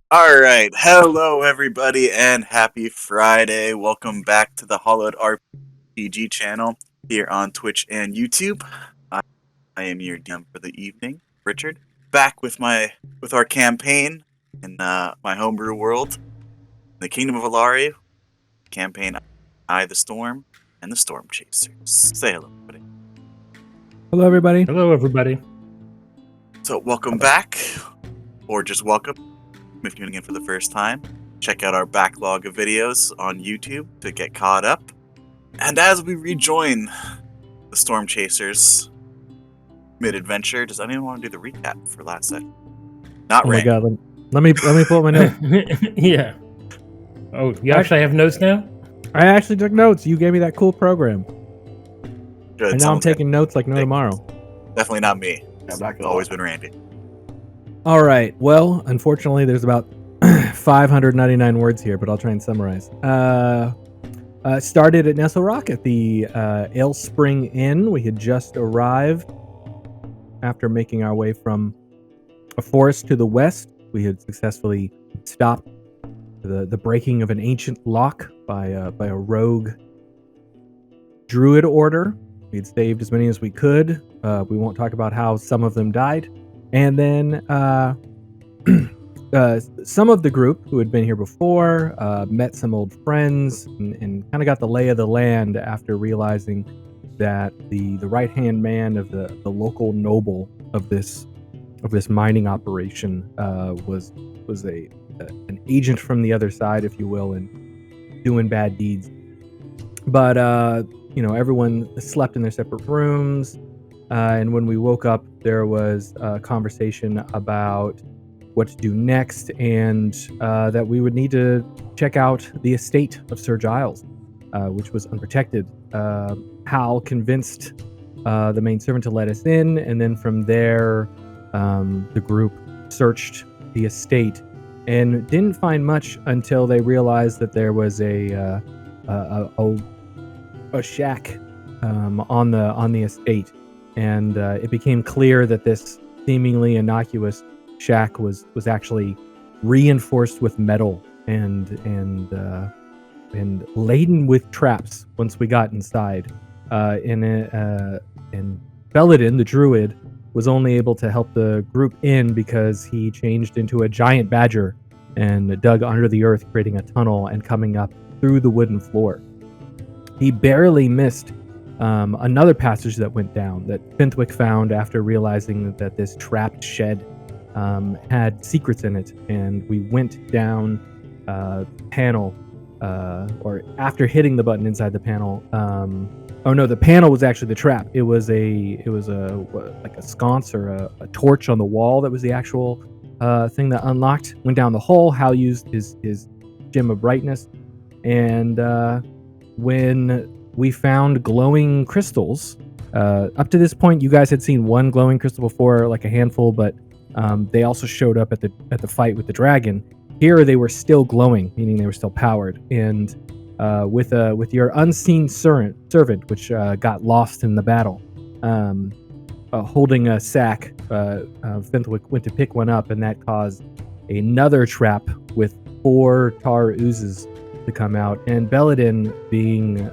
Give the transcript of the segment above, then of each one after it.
All right, hello everybody, and happy Friday. Welcome back to the Hollowed RPG channel here on Twitch and YouTube. I, I am your DM for the evening, Richard. Back with our campaign in my homebrew world, the Kingdom of Alari. Campaign I, the Storm, and the Storm Chasers. Say hello, everybody. Hello, everybody. Hello, everybody. So, welcome back, or just welcome if you're tuning in for the first time. Check out our backlog of videos on YouTube to get caught up. And as we rejoin the Storm Chasers mid-adventure, does anyone want to do the recap for last session? Not Oh my Randy. god, let me pull up my notes. Yeah. Oh, you actually have notes now? I actually took notes. You gave me that cool program, Good. and now I'm taking notes like no tomorrow. Definitely not me. It's always been Randy. All right. Well, unfortunately, there's about 599 words here, but I'll try and summarize. Started at Nestle Rock at the Ale Spring Inn. We had just arrived after making our way from a forest to the west. We had successfully stopped the breaking of an ancient lock by a rogue druid order. We had saved as many as we could. We won't talk about how some of them died. And then some of the group who had been here before met some old friends and kind of got the lay of the land after realizing that the right-hand man of the local noble of this mining operation was an agent from the other side, if you will, and doing bad deeds. But everyone slept in their separate rooms, and when we woke up, there was a conversation about what to do next, and that we would need to check out the estate of Sir Giles, which was unprotected. Hal convinced the main servant to let us in, and then from there, the group searched the estate and didn't find much until they realized that there was a shack on the estate, and it became clear that this seemingly innocuous shack was actually reinforced with metal and laden with traps. Once we got inside, and Belodin, the druid, was only able to help the group in because he changed into a giant badger and dug under the earth, creating a tunnel and coming up through the wooden floor. He barely missed another passage that went down that Finthwick found after realizing that this trapped shed had secrets in it, and we went down panel, or after hitting the button inside the panel. Oh no, the panel was actually the trap. It was like a sconce or a torch on the wall that was the actual thing that unlocked. Went down the hole. Hal used his gem of brightness, and when we found glowing crystals, up to this point, you guys had seen one glowing crystal before, like a handful, but they also showed up at the fight with the dragon. Here they were still glowing, meaning they were still powered, and with your unseen servant, which got lost in the battle, holding a sack, Finthwick went to pick one up, and that caused another trap with 4 tar oozes to come out. And Belodin, being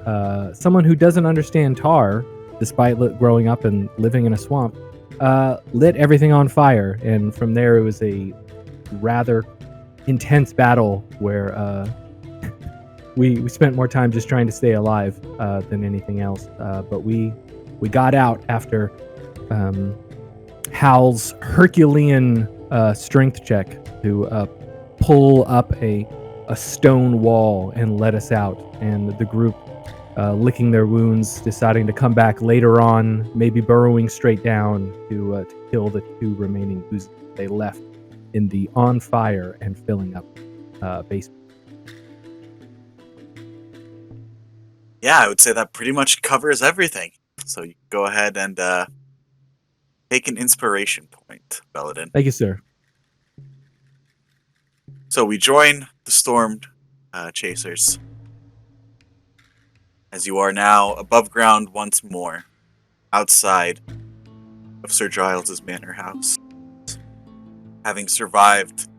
someone who doesn't understand tar, despite growing up and living in a swamp, lit everything on fire. And from there, it was a rather intense battle where we spent more time just trying to stay alive than anything else. But we got out after Hal's Herculean strength check to pull up a stone wall and let us out. And the group, licking their wounds, deciding to come back later on, maybe burrowing straight down to kill the 2 remaining oozes they left in the on fire and filling up basement. Yeah, I would say that pretty much covers everything. So you can go ahead and take an inspiration point, Belodin. Thank you, sir. So we join the Storm Chasers, as you are now above ground once more, outside of Sir Giles' manor house. Having survived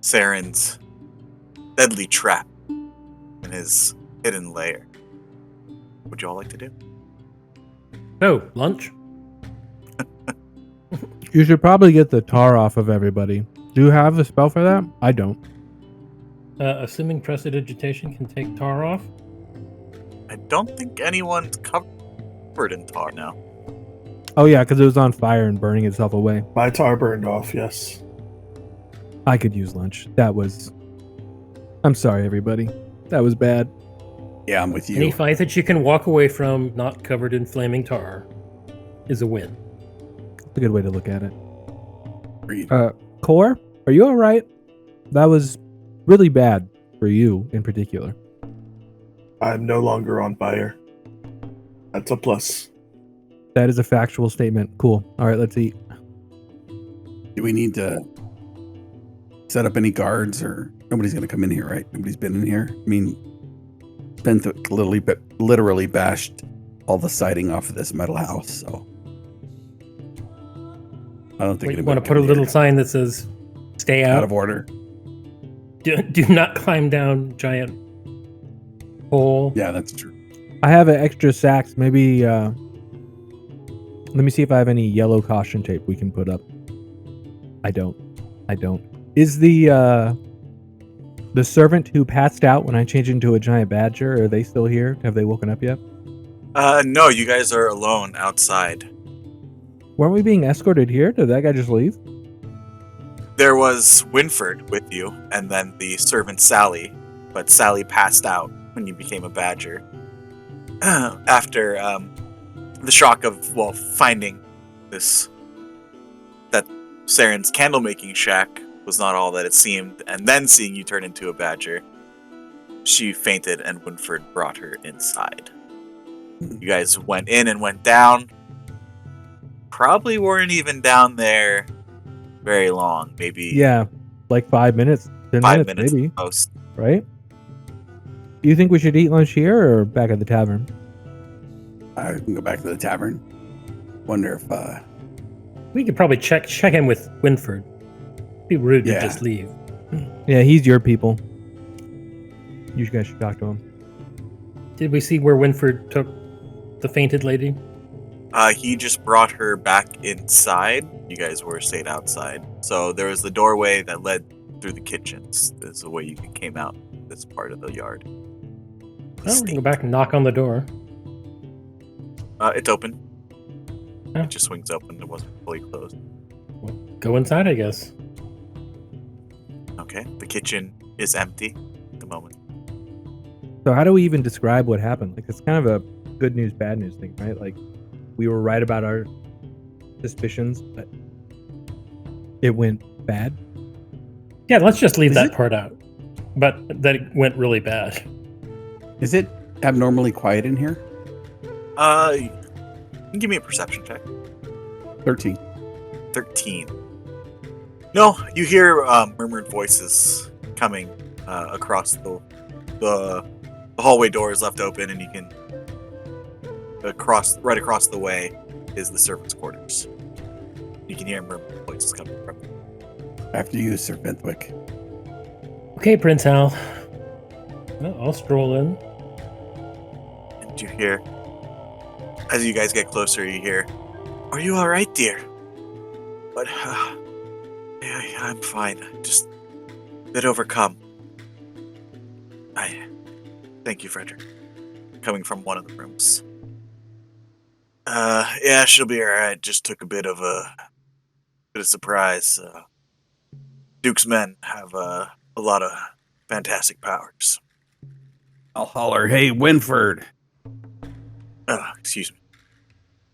Saren's deadly trap in his hidden lair. What would you all like to do? Oh, lunch? You should probably get the tar off of everybody. Do you have a spell for that? I don't. Assuming prestidigitation can take tar off? I don't think anyone's covered in tar now. Oh yeah, because it was on fire and burning itself away. My tar burned off, yes. I could use lunch. That was... I'm sorry, everybody. That was bad. Yeah, I'm with you. Any fight that you can walk away from not covered in flaming tar is a win. That's a good way to look at it. Agreed. Core, are you alright? That was really bad for you in particular. I'm no longer on fire. That's a plus. That is a factual statement. Cool. Alright, let's eat. Do we need to set up any guards, or nobody's going to come in here, right? Nobody's been in here. I mean, Benthic literally bashed all the siding off of this metal house, so I don't think You anybody want to put a little sign that says, stay out out. of order. Do not climb down giant hole. Yeah, that's true. I have an extra sacks. Maybe, let me see if I have any yellow caution tape we can put up. I don't. Is the servant who passed out when I changed into a giant badger, are they still here? Have they woken up yet? No, you guys are alone outside. Weren't we being escorted here? Did that guy just leave? There was Winferd with you, and then the servant Sally, but Sally passed out when you became a badger. After the shock of, finding that Saren's candle-making shack was not all that it seemed, and then seeing you turn into a badger, she fainted and Winferd brought her inside. You guys went in and went down. Probably weren't even down there very long. Maybe Yeah, like 5 minutes. 10 5 minutes, minutes maybe. at most. Right? Do you think we should eat lunch here or back at the tavern? I can go back to the tavern. Wonder if We could probably check in with Winford. Be rude to Yeah. just leave. Yeah, he's your people. You guys should talk to him. Did we see where Winford took the fainted lady? He just brought her back inside. You guys stayed outside. So there was the doorway that led through the kitchens. There's a way you came out this part of the yard. Oh, we can go back and knock on the door. It's open. Oh. It just swings open. It wasn't fully closed. Well, go inside, I guess. Okay. The kitchen is empty at the moment. So how do we even describe what happened? Like, it's kind of a good news, bad news thing, right? Like, we were right about our suspicions, but it went bad. Yeah, let's just leave Is that it- part out. But that it went really bad. is it abnormally quiet in here? You can give me a perception check. 13. 13. No, you hear murmured voices coming across the hallway door is left open, and you can right across the way is the servants' quarters. You can hear murmured voices coming from there. After you, Sir Bentwick. Okay, Prince Hal. Well, I'll stroll in. And you hear, as you guys get closer, you hear, "Are you all right, dear?" But I'm fine. Just a bit overcome. Thank you, Frederick. Coming from one of the rooms. Yeah, she'll be alright. Just took a bit of surprise. Duke's men have a lot of fantastic powers. I'll holler, hey, Winford. Excuse me.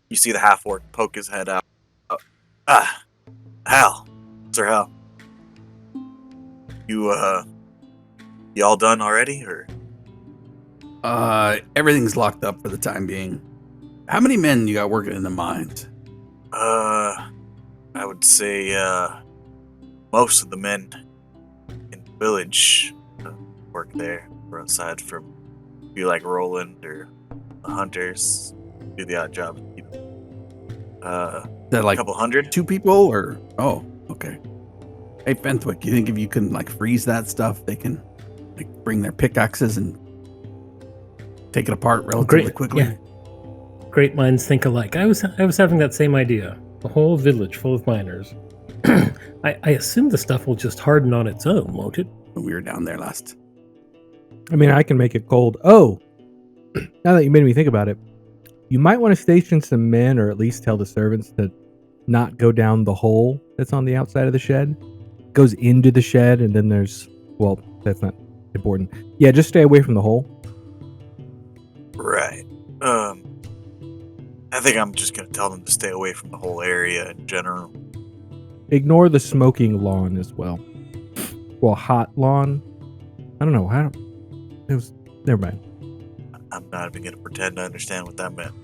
You see the half-orc poke his head out. Hal. Sir Hal. You all done already, or? Everything's locked up for the time being. How many men you got working in the mines? I would say, most of the men in the village work there, or aside from you like Roland or the hunters, do the odd job. Is that like a couple hundred? 2 people, or? Oh, okay. Hey, Fenthwick, you think if you can like freeze that stuff, they can like bring their pickaxes and take it apart relatively quickly? Yeah. Great minds think alike. I was having that same idea. A whole village full of miners. I assume the stuff will just harden on its own, won't it? When we were down there last. I mean, I can make it cold. Oh, now that you made me think about it, you might want to station some men, or at least tell the servants to not go down the hole that's on the outside of the shed. Goes into the shed, and then there's, well, that's not important. Yeah, just stay away from the hole. Right. I think I'm just gonna tell them to stay away from the whole area in general. Ignore the smoking lawn as well. Well, hot lawn. I don't know. It was. Never mind. I'm not even gonna pretend to understand what that meant.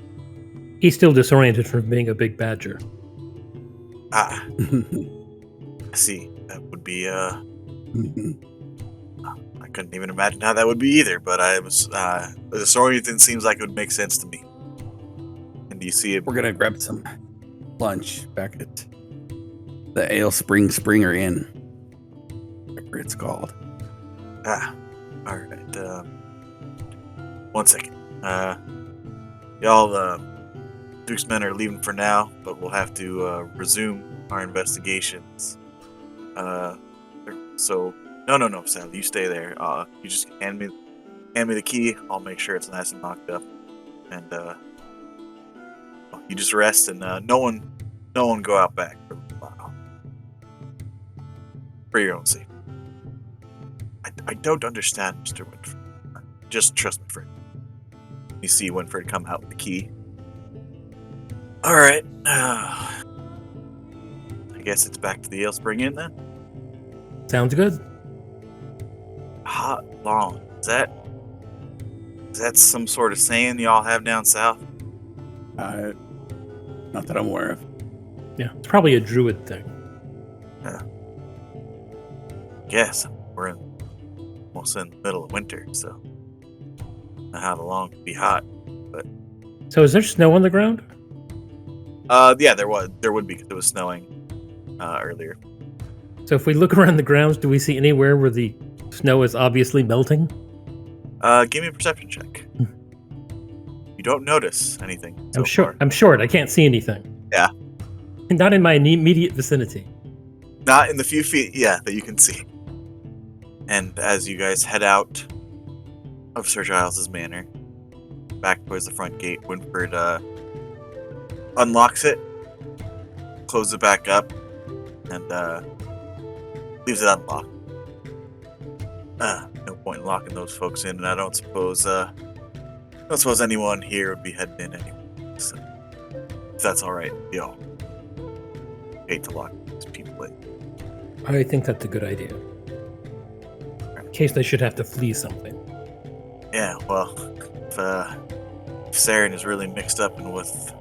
He's still disoriented from being a big badger. Ah, I see. That would be I couldn't even imagine how that would be either, but I was the disorienting seems like it would make sense to me. And do you see it? We're gonna grab some lunch back at the Ale Springer Inn, whatever it's called. All right. One second. Y'all, Duke's men are leaving for now, but we'll have to resume our investigations. So no, Sal, you stay there. You just hand me the key. I'll make sure it's nice and locked up, and you just rest and no one go out back for a while. For your own safety. I don't understand, Mr. Winferd. Just trust me, friend. You see Winferd come out with the key. All right. I guess it's back to the Ale Spring Inn then. Sounds good. Hot lawn. Is that some sort of saying y'all have down south? Not that I'm aware of. Yeah, it's probably a druid thing. Guess we're almost in the middle of winter, so not how long can be hot. So is there snow on the ground? Yeah, there would be because it was snowing earlier. So if we look around the grounds, do we see anywhere where the snow is obviously melting? Give me a perception check. You don't notice anything. So far. I'm short. I can't see anything. Yeah. Not in my immediate vicinity. Not in the few feet, that you can see. And as you guys head out of Sir Giles's manor, back towards the front gate, Winferd unlocks it, closes it back up, and leaves it unlocked. No point in locking those folks in, and I don't suppose anyone here would be heading in anyway. So, if that's all right, y'all. Hate to lock these people in. I think that's a good idea. In case they should have to flee something. Yeah, well, if Saren is really mixed up in with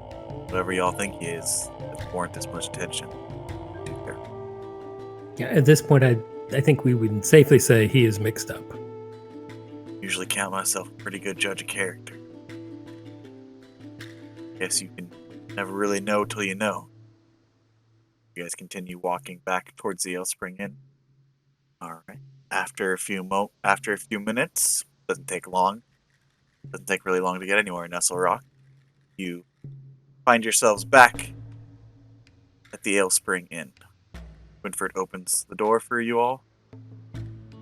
whatever y'all think he is, it warrant this much attention. Yeah, at this point, I think we would safely say he is mixed up. Usually count myself a pretty good judge of character. Guess you can never really know till you know. You guys continue walking back towards the Ale Spring Inn. All right. After a few minutes, doesn't take long. Doesn't take really long to get anywhere in Nestle Rock. You find yourselves back at the Ale Spring Inn. Winferd opens the door for you all,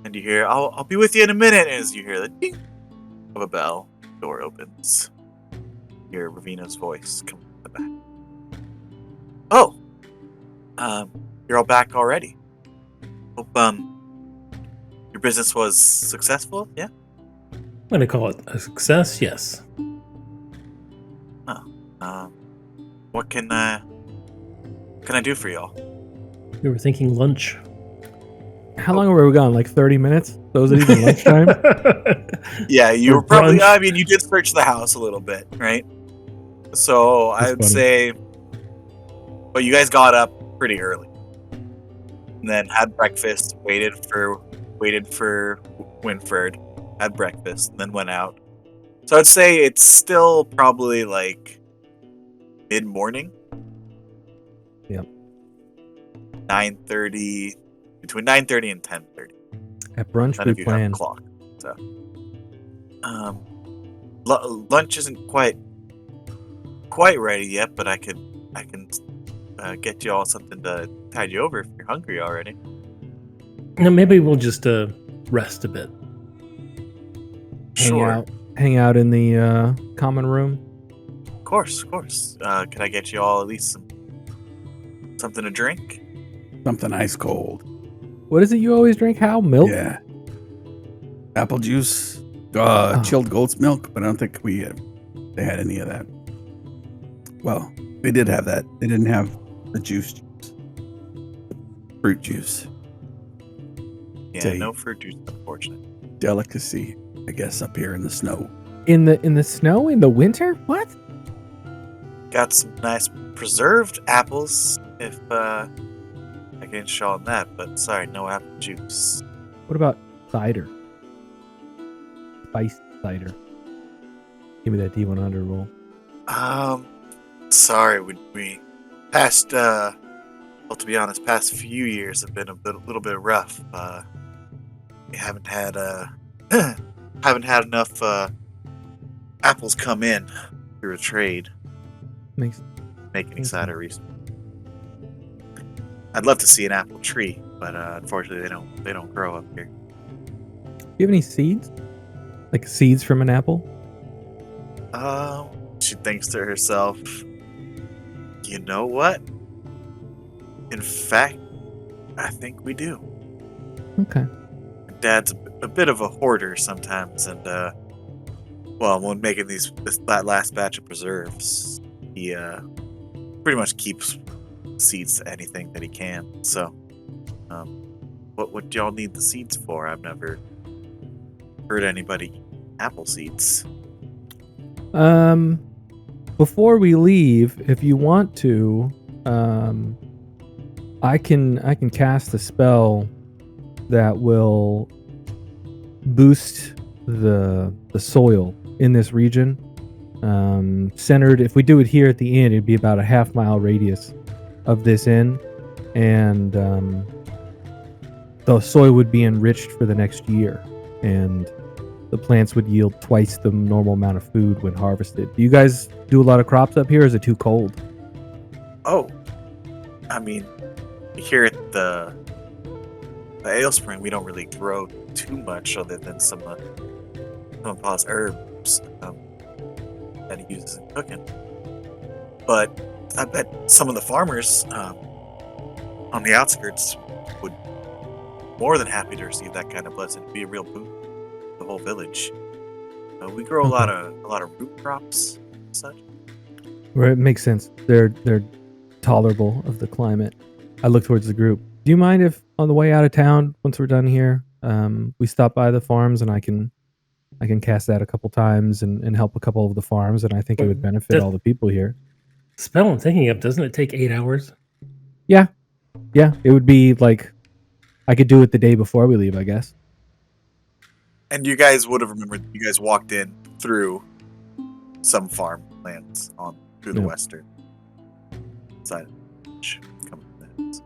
and you hear, "I'll be with you in a minute." As you hear the ding of a bell, door opens. You hear Ravina's voice come from the back. Oh, you're all back already. Hope your business was successful. Yeah. I'm going to call it a success, yes. What can I do for y'all? We were thinking lunch. How long were we gone? Like 30 minutes? So is it even lunchtime? Yeah, you Or were probably. brunch. I mean, you did search the house a little bit, right? So That's I'd funny. say, but you guys got up pretty early, and then had breakfast. Waited for Winferd. Had breakfast, and then went out. So I'd say it's still probably like mid-morning. Yep. 9:30, between 9:30 and 10:30. At brunch, None we of you have a plan. clock, so lunch isn't quite ready yet, but I can get you all something to tide you over if you're hungry already. No, maybe we'll just rest a bit. Sure, Hang out in the common room. of course. Can I get you all at least something to drink? Something ice cold. What is it you always drink? How? Milk? Yeah. Apple juice. Oh. Chilled goat's milk, but I don't think they had any of that. Well, they did have that. They didn't have the juice. Fruit juice. Yeah, Say- no fruit juice, unfortunately. Delicacy, I guess, up here in the snow. In the snow in the winter? What? Got some nice preserved apples, if I can show on that, but sorry, no apple juice. What about cider? Spiced cider. Give me that D100 roll. Sorry, we past well, to be honest, past few years have been a little bit rough. We haven't had enough apples come in through a trade. Make Make any cider recently. I'd love to see an apple tree, but unfortunately they don't grow up here. Do you have any seeds? Like seeds from an apple? She thinks to herself, you know what? In fact, I think we do. Okay. Dad's a bit of a hoarder sometimes, and well, when making that last batch of preserves, he pretty much keeps seeds to anything that he can. So, what do y'all need the seeds for? I've never heard anybody eat apple seeds. Before we leave, if you want to, I can cast a spell that will boost the soil in this region. Centered, if we do it here at the inn, it'd be about a half-mile radius of this inn, and the soil would be enriched for the next year, and the plants would yield twice the normal amount of food when harvested. Do you guys do a lot of crops up here, or is it too cold? Oh, I mean, here at the ale spring, we don't really grow too much other than some of Pa's herbs that he uses in cooking. But I bet some of the farmers on the outskirts would more than happy to receive that kind of blessing. It'd be a real boon to the whole village. We grow a lot of root crops and such. Right, it makes sense. They're tolerable of the climate. I look towards the group. Do you mind if on the way out of town, once we're done here, we stop by the farms and I can cast that a couple times and help a couple of the farms, and I think it would benefit all the people here. Spell I'm thinking of, doesn't it take 8 hours? Yeah, it would be like I could do it the day before we leave, I guess. And you guys would have remembered you guys walked in through some farmlands through the Yeah. western side of the village. Coming from that.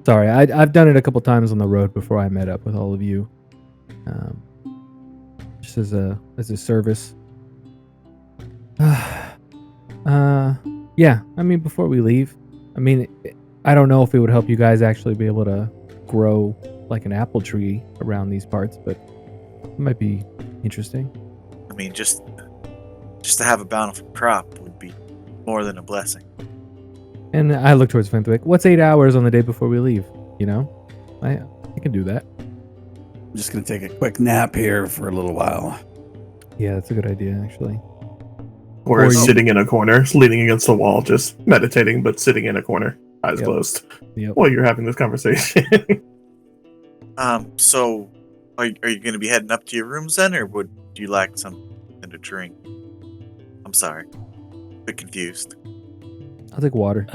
Sorry, I've done it a couple times on the road before I met up with all of you, just as a service. Yeah. I mean, before we leave, I mean, I don't know if it would help you guys actually be able to grow like an apple tree around these parts, but it might be interesting. I mean, just to have a bountiful crop would be more than a blessing. And I look towards Fenthwick. What's 8 hours on the day before we leave? You know, I can do that. I'm just going to take a quick nap here for a little while. Yeah, that's a good idea, actually. Or Or you- sitting in a corner, leaning against the wall, just meditating, but sitting in a corner, eyes Yep. closed, Yep. while you're having this conversation. So are you going to be heading up to your rooms then, or would you like something to drink? I'm sorry, a bit confused. I'll take water.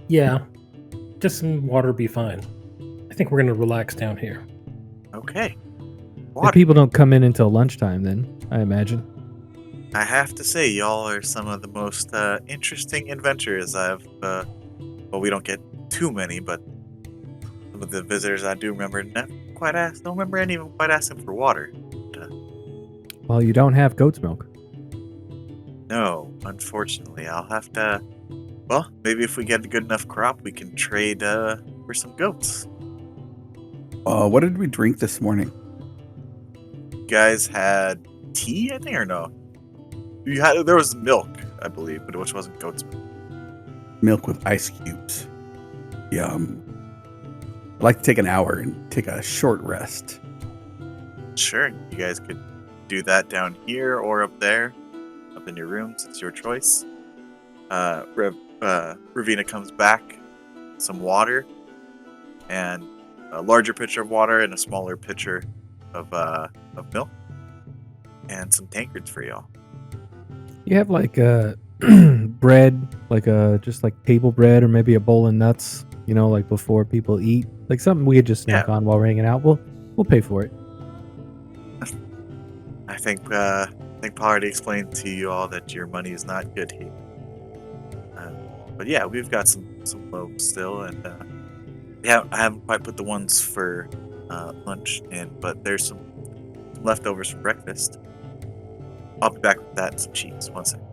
Yeah. Just some water would be fine. I think we're going to relax down here. Okay. The Water. people don't come in until lunchtime, then I imagine. I have to say, y'all are some of the most interesting adventurers I've. Well, we don't get too many, but some of some of the visitors I do remember don't remember any of them quite asking for water. Well, you don't have goat's milk. No, unfortunately, I'll have to. Well, maybe if we get a good enough crop, we can trade for some goats. What did we drink this morning? You guys had tea, I think, or no? There was milk, I believe, but which wasn't goat's milk. Milk with ice cubes. Yum. I'd like to take an hour and take a short rest. Sure, you guys could do that down here or up there, up in your rooms. It's your choice. Ravina comes back, some water, and a larger pitcher of water and a smaller pitcher of milk, and some tankards for y'all. You have like bread, like just like table bread, or maybe a bowl of nuts. You know, like before people eat, like something we could just snack on while we're hanging out. We'll pay for it. I think Paul already explained to you all that your money is not good here. But yeah, we've got some loaves still, and I haven't quite put the ones for lunch in, but there's some leftovers from breakfast. I'll be back with that and some cheese. One second.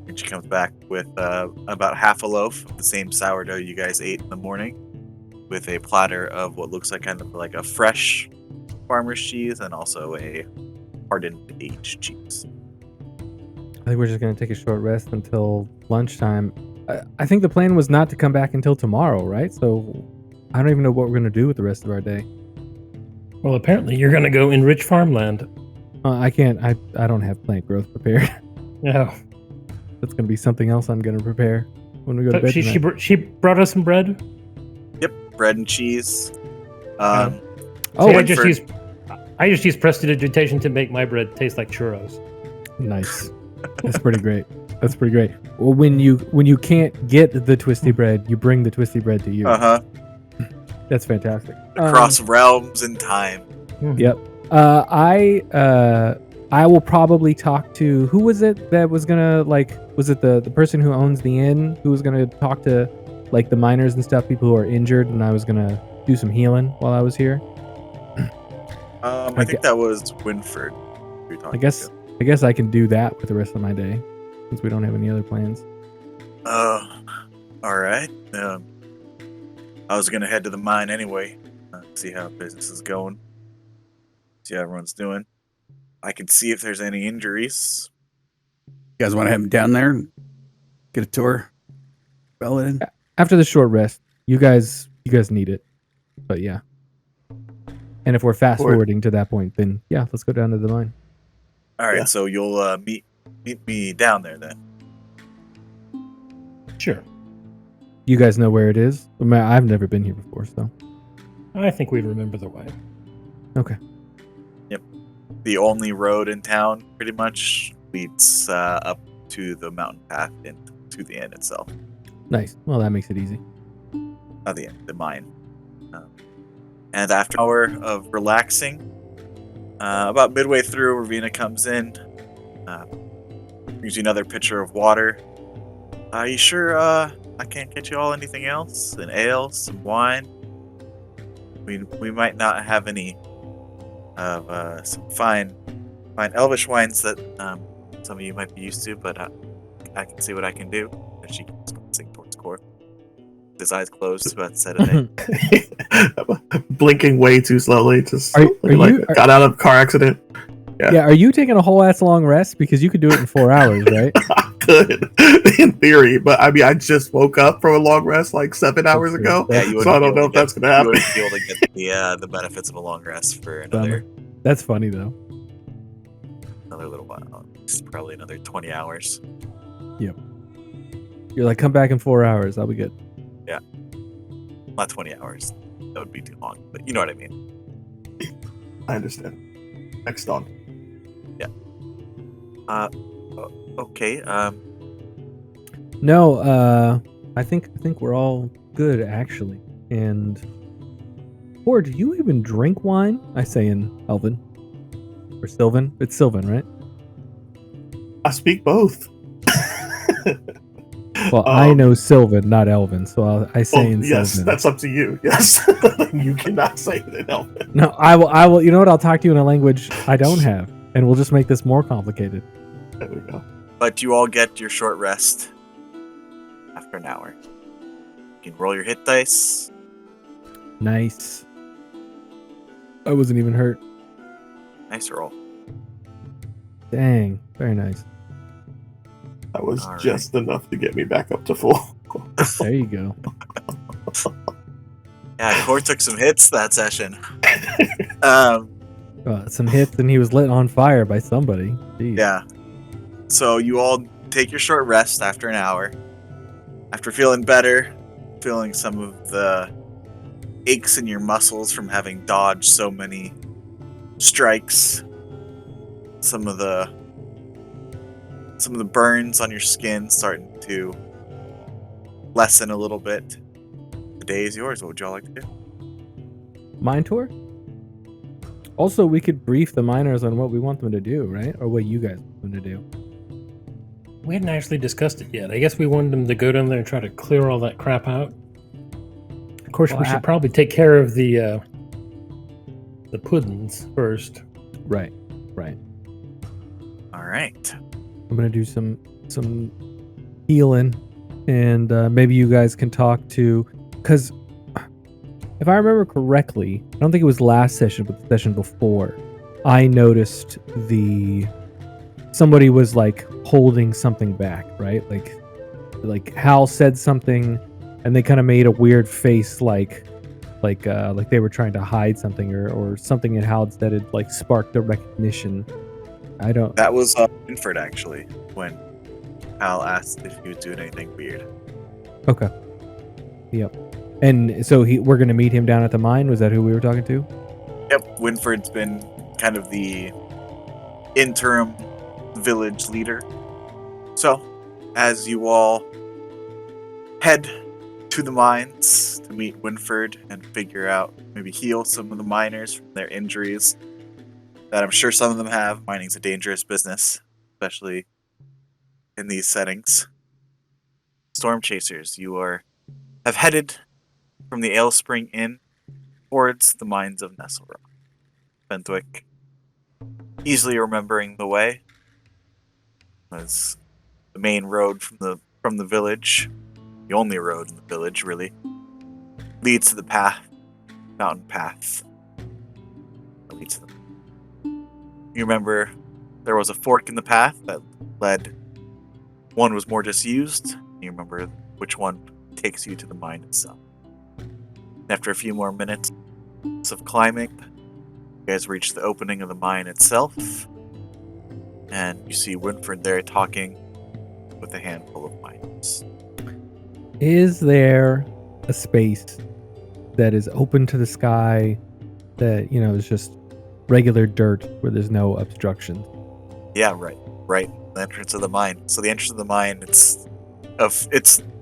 And she comes back with about half a loaf of the same sourdough you guys ate in the morning, with a platter of what looks like kind of like a fresh farmer's cheese and also a hardened aged cheese. I think we're just gonna take a short rest until lunchtime. I think the plan was not to come back until tomorrow, right? So I don't even know what we're gonna do with the rest of our day. Well, apparently you're going to go enrich farmland. I can't. I don't have plant growth prepared. Yeah. That's gonna be something else I'm gonna prepare when we go to bed tonight. She brought us some bread. Yep, bread and cheese. Oh, I just use prestidigitation to make my bread taste like churros. Nice. That's pretty great. That's pretty great. Well, when you can't get the twisty bread, you bring the twisty bread to you. That's fantastic. Across realms and time. Yep. I will probably talk to, who was it that was gonna, like, was it the person who owns the inn who was gonna talk to like the miners and stuff, people who are injured, and I was gonna do some healing while I was here? I think that was Winferd. I guess I can do that with the rest of my day since we don't have any other plans. All right. I was gonna head to the mine anyway, see how business is going, see how everyone's doing. I can see if there's any injuries. You guys want to have him down there and get a tour? Belodin? After the short rest, you guys need it, but yeah. And if we're fast forwarding to that point, then yeah, let's go down to the mine. All right, so you'll meet me down there then. Sure. You guys know where it is? I mean, I've never been here before, so. I think we remember the way. Okay. Yep. The only road in town pretty much leads up to the mountain path and to the inn itself. Nice. Well, that makes it easy. Not the inn, the mine. And after an hour of relaxing, about midway through, Ravina comes in, brings you another pitcher of water. Are you sure I can't get you all anything else? An ale, some wine? We might not have any of some fine elvish wines that some of you might be used to, but I can see what I can do. And she keeps glancing towards Cor. His eyes closed, about to set it. Blinking way too slowly. Just got out of a car accident. Yeah, are you taking a whole ass long rest? Because you could do it in 4 hours, right? I could, in theory, but I mean, I just woke up from a long rest like 7 hours ago. Yeah, so I don't know if that's going to happen. You wouldn't be able to get the benefits of a long rest for another. That's funny though. Another little while. It's probably another 20 hours. Yep. You're like, come back in 4 hours. I'll be good. Yeah. Not 20 hours. That would be too long, but you know what I mean. I understand. Next on. Yeah. Okay. No, I think we're all good actually. And Or do you even drink wine? I say in Elven. Or Sylvan. It's Sylvan, right? I speak both. Well, I know Sylvan, not Elven, so I say in yes, Sylvan. that's up to you. Yes, you cannot say it in Elven. No, I will. I will. You know what? I'll talk to you in a language I don't have, and we'll just make this more complicated. There we go. But you all get your short rest after an hour. You can roll your hit dice. Nice. I wasn't even hurt. Nice roll. Dang, very nice. That was All just enough to get me back up to full. There you go. Yeah, Core took some hits that session. Some hits, and he was lit on fire by somebody. Jeez. Yeah. So you all take your short rest after an hour. After feeling better, feeling some of the aches in your muscles from having dodged so many strikes, some of the burns on your skin starting to lessen a little bit. The day is yours. What would y'all like to do? Mine tour? Also, we could brief the miners on what we want them to do, right? Or what you guys want them to do. We hadn't actually discussed it yet. I guess we wanted them to go down there and try to clear all that crap out. Of course, Well, we should probably take care of the puddings first. Right. All right. I'm gonna do some healing, and maybe you guys can talk to, because if I remember correctly, I don't think it was last session, but the session before, I noticed somebody was like holding something back, right? Like Hal said something, and they kind of made a weird face, like they were trying to hide something, or something in Hal that had like sparked a recognition. I don't. That was Winferd, actually, when Hal asked if he was doing anything weird. Okay. Yep. And so we're gonna meet him down at the mine. Was that who we were talking to? Yep, Winford's been kind of the interim village leader. So, as you all head to the mines to meet Winferd and figure out, maybe heal some of the miners from their injuries that I'm sure some of them have. Mining's a dangerous business, especially in these settings. Storm Chasers, you have headed from the Ale Spring Inn towards the mines of Nesselrock. Fenthwick, easily remembering the way, as the main road from the village, the only road in the village really, leads to the mountain path that leads to them. You remember there was a fork in the path that led. One was more disused. You remember which one takes you to the mine itself. After a few more minutes of climbing, you guys reach the opening of the mine itself, and you see Winferd there talking with a handful of miners. Is there a space that is open to the sky that, is just regular dirt where there's no obstruction? Yeah, right. The entrance of the mine. So the entrance of the mine, it's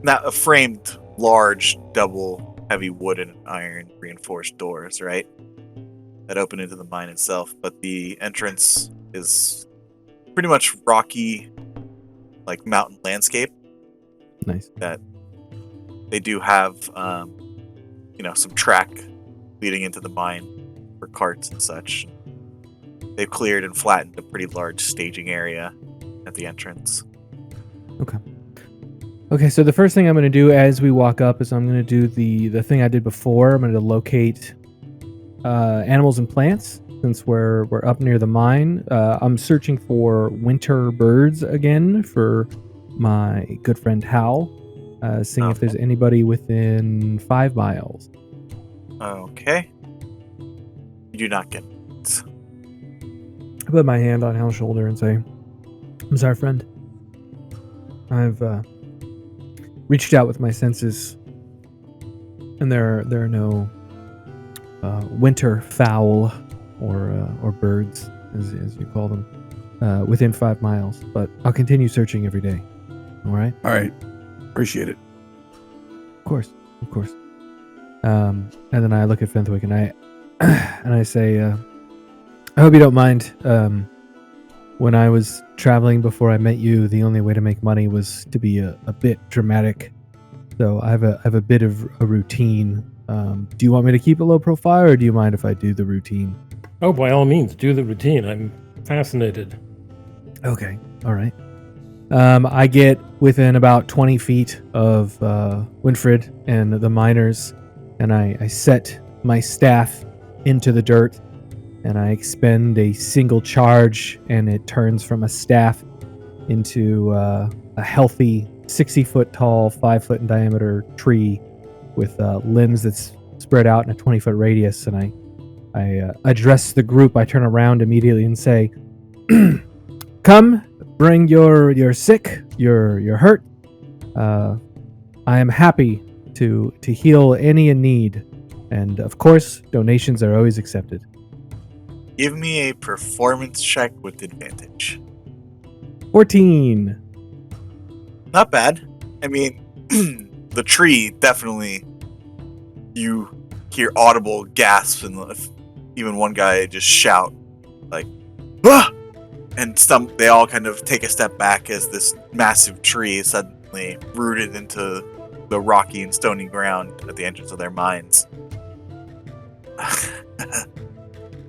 not a framed, large, double, heavy wood and iron reinforced doors, right? That open into the mine itself. But the entrance is pretty much rocky, like mountain landscape. Nice. That they do have, some track leading into the mine for carts and such. They've cleared and flattened a pretty large staging area at the entrance. Okay, so the first thing I'm going to do as we walk up is I'm going to do the thing I did before. I'm going to locate animals and plants, since we're up near the mine. I'm searching for winter birds again for my good friend Hal, seeing if there's anybody within 5 miles. Okay. You do not get it. I put my hand on Hal's shoulder and say, "I'm sorry, friend. I've reached out with my senses, and there are no winter fowl or birds, as you call them, within 5 miles. But I'll continue searching every day. All right." All right. Appreciate it. Of course. And then I look at Fenthwick and I say, "I hope you don't mind. when I was traveling before I met you, the only way to make money was to be a bit dramatic. So I have a bit of a routine. Do you want me to keep it low profile, or do you mind if I do the routine? Oh, by all means, do the routine. I'm fascinated. Okay, all right. I get within about 20 feet of Winfred and the miners, and I set my staff into the dirt, and I expend a single charge, and it turns from a staff into a healthy 60-foot tall, 5-foot in diameter tree with limbs that's spread out in a 20-foot radius. And I address the group. I turn around immediately and say, "Come, bring your sick, your hurt. I am happy to heal any in need, and of course, donations are always accepted." Give me a performance check with advantage. 14. Not bad. I mean, the tree definitely. You hear audible gasps, and even one guy just shout, like, "Ah!" And they all kind of take a step back as this massive tree is suddenly rooted into the rocky and stony ground at the entrance of their mines.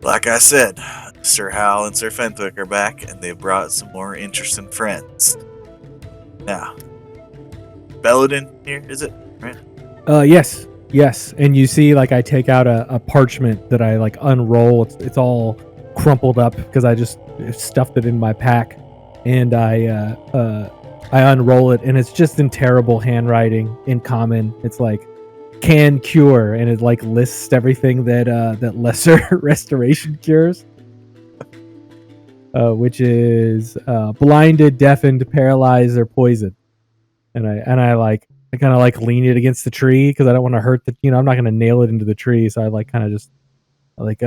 Like I said, Sir Hal and Sir Fenwick are back, and they've brought some more interesting friends. Now, Belodin here, is it? Right? Yes. And you see, like, I take out a parchment that I, like, unroll. It's all crumpled up because I just stuffed it in my pack, and I unroll it, and it's just in terrible handwriting, in common. It's like, can cure, and it, like, lists everything that lesser restoration cures, which is blinded, deafened, paralyzed, or poisoned. And I kind of like lean it against the tree because I don't want to hurt I'm not going to nail it into the tree. So I like kind of just like,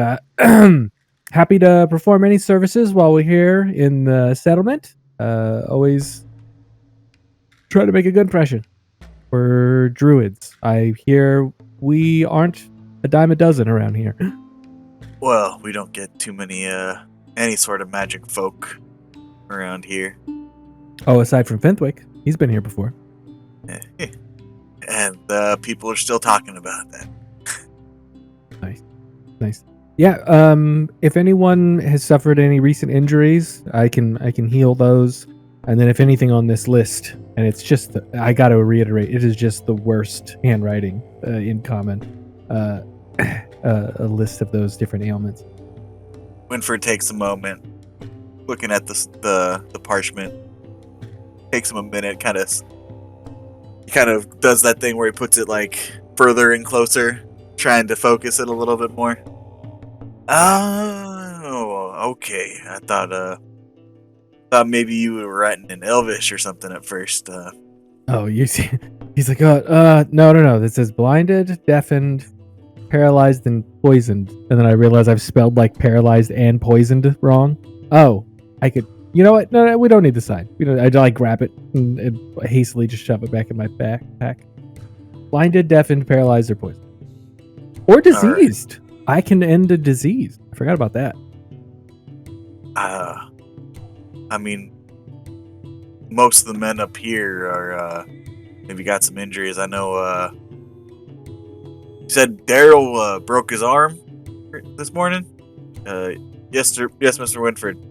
happy to perform any services while we're here in the settlement. Always try to make a good impression. We're druids. I hear we aren't a dime a dozen around here. Well, we don't get too many, any sort of magic folk around here. Oh, aside from Fenwick, he's been here before. And people are still talking about that. Nice. Yeah. If anyone has suffered any recent injuries, I can heal those. And then if anything on this list, and it's just I got to reiterate, it is just the worst handwriting in common. A list of those different ailments. Winferd takes a moment, looking at the parchment. Takes him a minute, kind of does that thing where he puts it like further and closer, trying to focus it a little bit more. Oh, okay. I thought maybe you were writing in Elvish or something at first. Oh, you see, he's like, no. This says blinded, deafened, paralyzed, and poisoned. And then I realize I've spelled like paralyzed and poisoned wrong. Oh, I could. You know what? No, we don't need the sign. I like grab it and hastily just shove it back in my backpack. Blinded, deafened, paralyzed, or poisoned, or diseased. Right. I can end a disease. I forgot about that. I mean, most of the men up here are maybe got some injuries. I know. You said Daryl broke his arm this morning. Yes, sir. Yes, Mr. Winferd.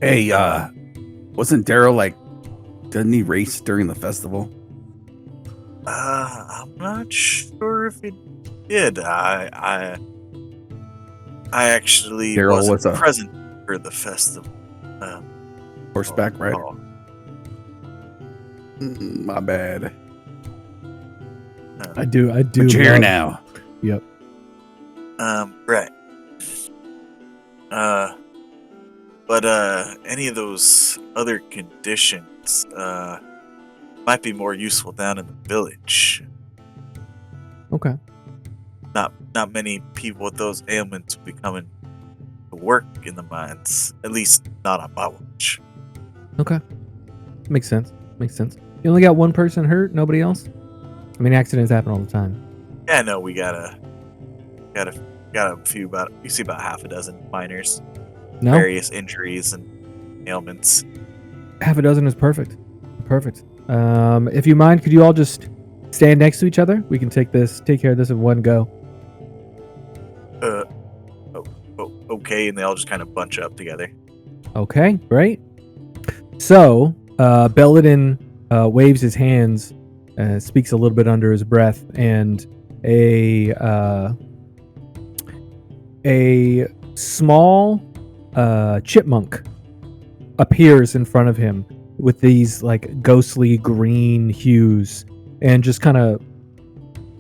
Hey, wasn't Daryl didn't he race during the festival? I'm not sure if he did. I actually wasn't present for the festival. Horseback rider. My bad. I do. But you're here now. Yep. Right. But any of those other conditions might be more useful down in the village. Okay. Not many people with those ailments will be coming to work in the mines. At least not on my watch. Okay. Makes sense. You only got one person hurt, nobody else? I mean, accidents happen all the time. Yeah, no, we got a few, you see about half a dozen miners. No, various injuries and ailments. half a dozen is perfect. Perfect. If you mind, could you all just stand next to each other? We can take care of this in one go. Okay, and they all just kind of bunch up together. Okay, great. So, Belodin waves his hands, speaks a little bit under his breath, and a small chipmunk appears in front of him with these like ghostly green hues, and just kind of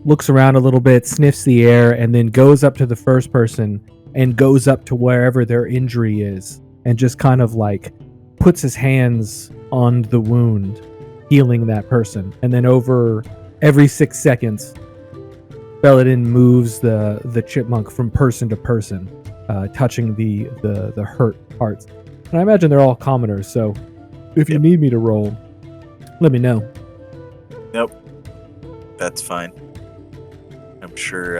looks around a little bit, sniffs the air, and then goes up to the first person and goes up to wherever their injury is, and just kind of like puts his hands on the wound, healing that person. And then over every 6 seconds, Belodin moves the chipmunk from person to person, touching the hurt parts. And I imagine they're all commoners, so if you need me to roll, let me know. Nope, that's fine. I'm sure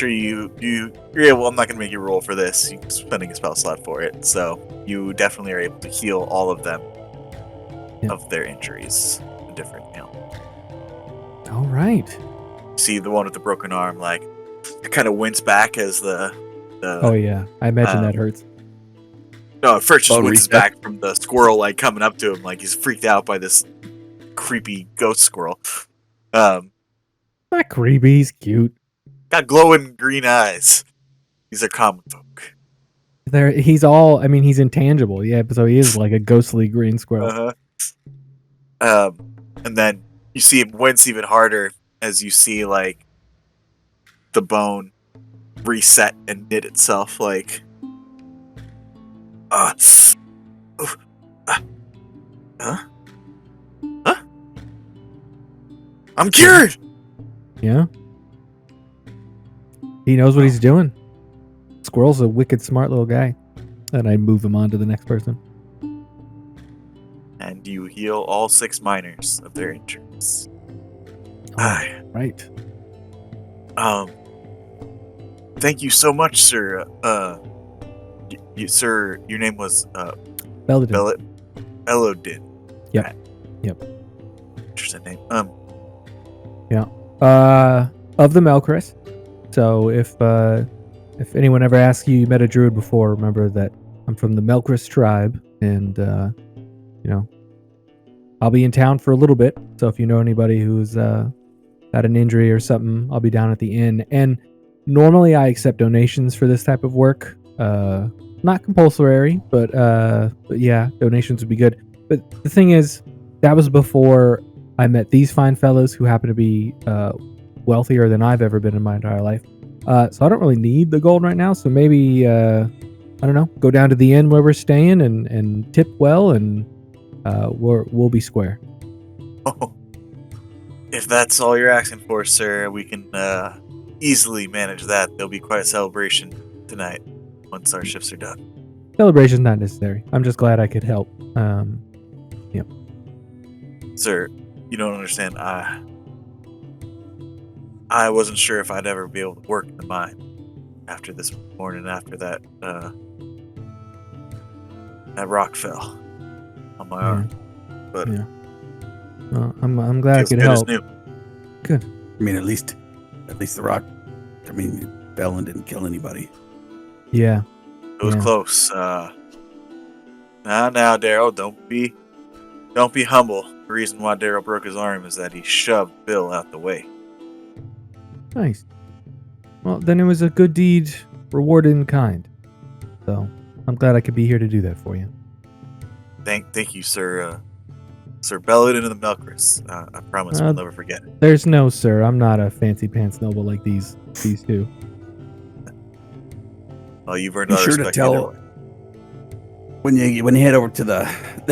you're able. I'm not gonna make you roll for this. You're spending a spell slot for it, so you definitely are able to heal all of them of their injuries. Different, All right. See the one with the broken arm, like, kind of wince back as the. Oh yeah, I imagine that hurts. No, at first just Bone winces reset. back from the squirrel, like coming up to him, like he's freaked out by this creepy ghost squirrel. Not creepy, he's cute. Got glowing green eyes. These are common folk. He's intangible, yeah, so he is like a ghostly green squirrel. And then you see him wince even harder as you see like the bone reset and knit itself, like huh? I'm cured. Yeah. He knows what he's doing. Squirrel's a wicked smart little guy. And I move him on to the next person. And you heal all 6 miners of their injuries. Right. Thank you so much, sir. Sir, your name was Belodin. Belodin. Yep. Right. Yep. Interesting name. Of the Melchris. So if anyone ever asks you met a druid before, remember that I'm from the Melchris tribe, and I'll be in town for a little bit. So if you know anybody who's got an injury or something, I'll be down at the inn. And normally I accept donations for this type of work. Not compulsory, but yeah, donations would be good. But the thing is, that was before I met these fine fellows who happen to be wealthier than I've ever been in my entire life. So I don't really need the gold right now. So maybe, I don't know, go down to the inn where we're staying and tip well, and we'll be square. Oh, if that's all you're asking for, sir, we can easily manage that. There'll be quite a celebration tonight once our shifts are done. Celebration's not necessary. I'm just glad I could help. Sir, you don't understand. I wasn't sure if I'd ever be able to work in the mine after this morning, after that rock fell on my arm. But I'm glad I feels could good as help. new. Good. I mean, at least the rock. I mean, Belodin didn't kill anybody. Yeah. It was close. Now, Daryl, don't be humble. The reason why Daryl broke his arm is that he shoved Bill out the way. Nice. Well, then it was a good deed, rewarded in kind. So I'm glad I could be here to do that for you. Thank you, sir. Sir Belodin of the Melchris. I promise we'll never forget it. There's no sir. I'm not a fancy pants noble like these two. Well, you've earned Be our sure to respect tell either way. when you head over to the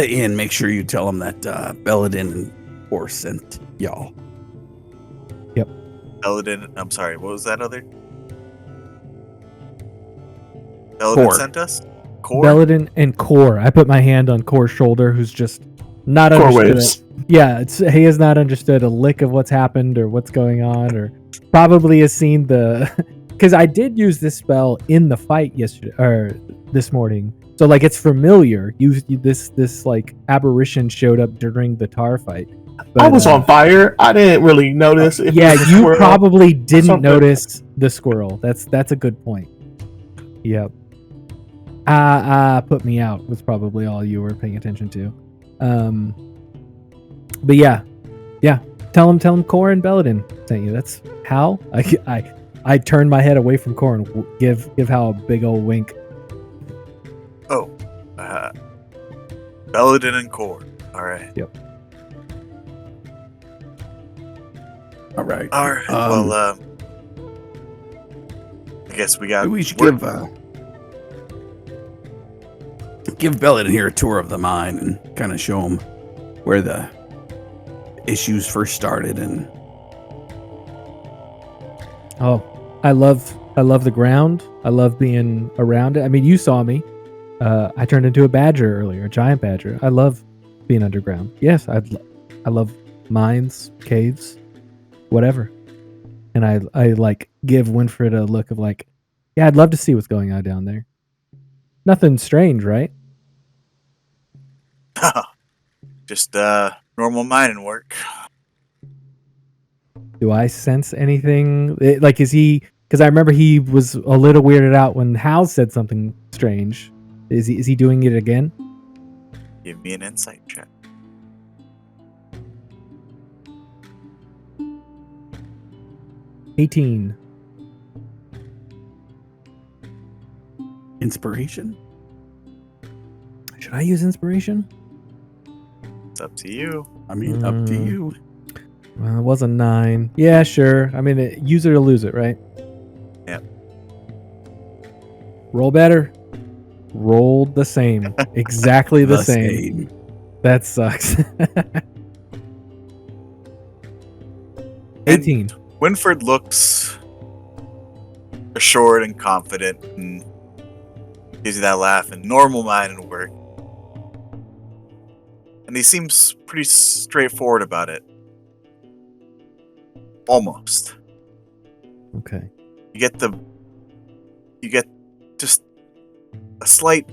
inn. Make sure you tell them that Belodin and Horse sent y'all. Belodin, I'm sorry, what was that other? Belodin sent us? Core? Belodin and Core. I put my hand on Core's shoulder, who's just not Core understood waves. it. Yeah, he has not understood a lick of what's happened or what's going on, or probably has seen the because I did use this spell in the fight yesterday or this morning, so like it's familiar. This like aberration showed up during the tar fight. But, I was on fire. I didn't really notice. If yeah, it was a you squirrel probably or didn't something. notice the squirrel. That's a good point. Yep. Put me out was probably all you were paying attention to. But yeah. Tell him Cor and Belodin sent you. That's Hal. I turned my head away from Cor and give Hal a big old wink. Oh, Belodin and Core. All right. Yep. All right. All right. Well, I guess we got. We should work. give Belodin here a tour of the mine and kind of show him where the issues first started. And I love the ground. I love being around it. I mean, you saw me. I turned into a badger earlier, a giant badger. I love being underground. Yes, I love mines, caves, whatever. And I like give Winfred a look of like, yeah, I'd love to see what's going on down there. Nothing strange, right? Just normal mining work. Do I sense anything? Like, is he? Because I remember he was a little weirded out when Hal said something strange. Is he doing it again? Give me an insight check. $18. inspiration? Should I use inspiration? It's up to you. I mean, up to you. Well, it was a 9. Yeah, sure. I mean, use it or lose it, right? Yep. Roll better. Rolled the same. Exactly the same. That sucks. 18. Winferd looks assured and confident and gives you that laugh and normal mining work. And he seems pretty straightforward about it. Almost. Okay. You get just a slight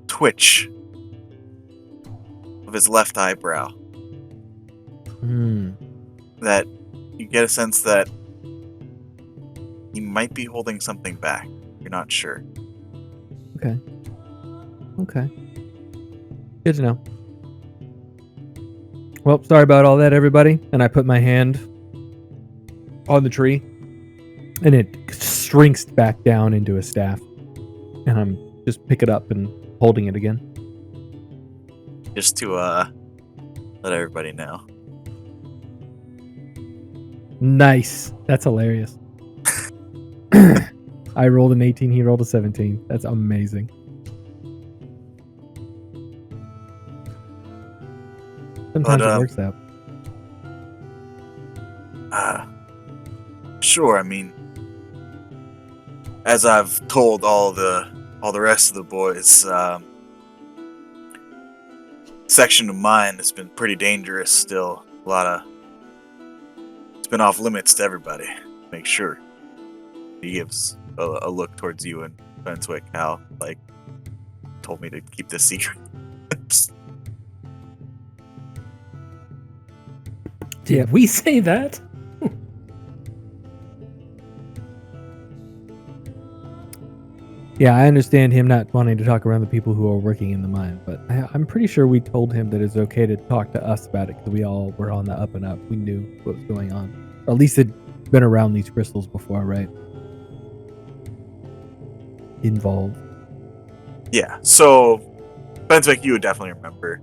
twitch of his left eyebrow. That you get a sense that he might be holding something back. You're not sure. Okay. Good to know. Well, sorry about all that, everybody. And I put my hand on the tree, and it shrinks back down into a staff. And I'm just pick it up and holding it again. Just to let everybody know. Nice. That's hilarious. I rolled an 18. He rolled a 17. That's amazing. Sometimes it works out. Sure. I mean, as I've told all the rest of the boys, section of mine has been pretty dangerous. Still, it's been off limits to everybody. Make sure. He gives a look towards you and Benswick. Hal told me to keep this secret. Did we say that? Yeah, I understand him not wanting to talk around the people who are working in the mine, but I'm pretty sure we told him that it's okay to talk to us about it because we all were on the up and up. We knew what was going on. Or at least had been around these crystals before, right? Involved. Yeah, so Benswick, you would definitely remember.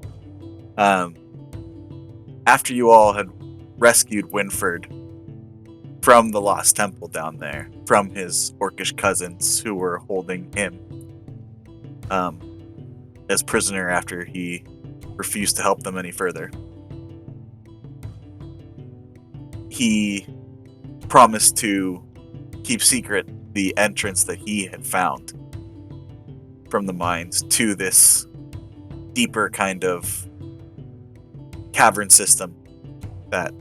After you all had rescued Winferd from the Lost Temple down there, from his orcish cousins who were holding him as prisoner after he refused to help them any further. He promised to keep secret the entrance that he had found from the mines to this deeper kind of cavern system that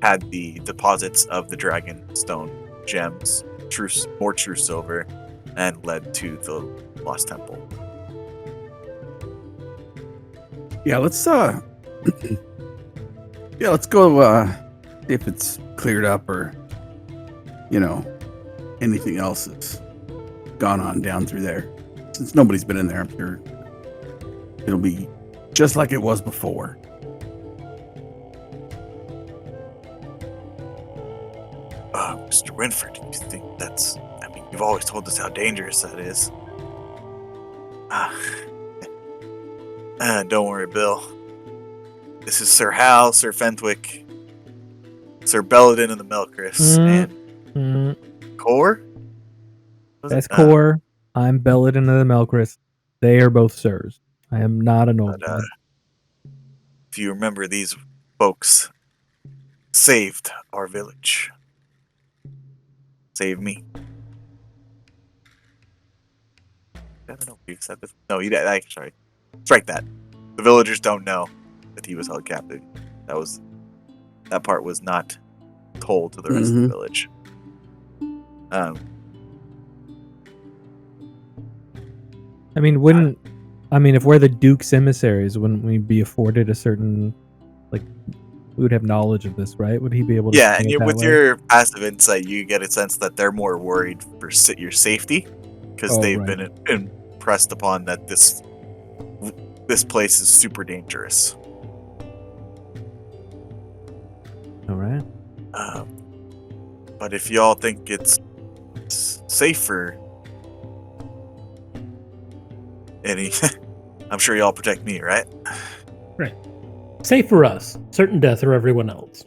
had the deposits of the dragon stone gems more true silver, and led to the Lost Temple. Yeah, let's let's go see if it's cleared up or anything else has gone on down through there. Since nobody's been in there, I'm sure it'll be just like it was before. Mr. Winferd, do you think that's... I mean, you've always told us how dangerous that is. Don't worry, Bill. This is Sir Hal, Sir Fenwick, Sir Belodin and the Melchris, and Core? That's Core. I'm Belodin of the Melchris. They are both sirs. I am not an old man. If you remember, these folks saved our village. Saved me. I don't know. You said this. No, you didn't. Sorry. Strike that. The villagers don't know that he was held captive. That part was not told to the rest of the village. I mean, if we're the Duke's emissaries, wouldn't we be afforded a certain, we would have knowledge of this, right? Would he be able to? Yeah, and with your passive insight, you get a sense that they're more worried for your safety because they've been impressed upon that this place is super dangerous. All right. But if y'all think it's safer, I'm sure y'all protect me, right? Right. Safe for us. Certain death or everyone else.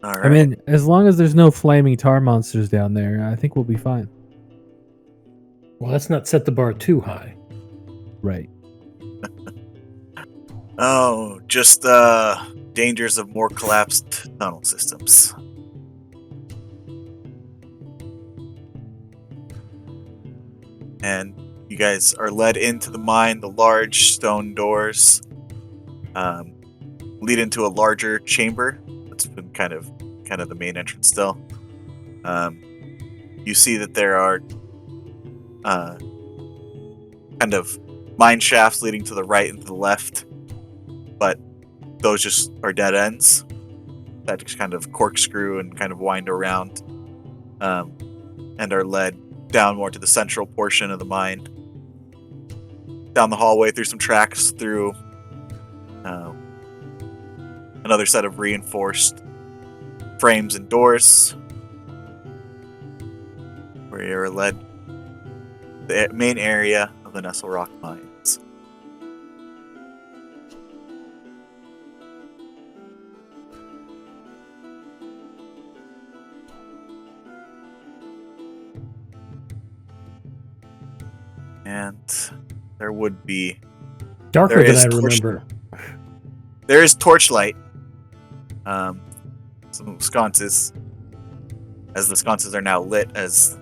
All right. I mean, as long as there's no flaming tar monsters down there, I think we'll be fine. Well, let's not set the bar too high. Right. Oh, just dangers of more collapsed tunnel systems. And you guys are led into the mine. The large stone doors lead into a larger chamber. That's been kind of the main entrance still. You see that there are kind of mine shafts leading to the right and to the left, but those just are dead ends that just kind of corkscrew and kind of wind around, and are led down more to the central portion of the mine, down the hallway through some tracks, through another set of reinforced frames and doors, where you're led the main area of the Nestle Rock Mines. And there would be darker than I remember. There is torchlight. Some sconces, as the sconces are now lit, as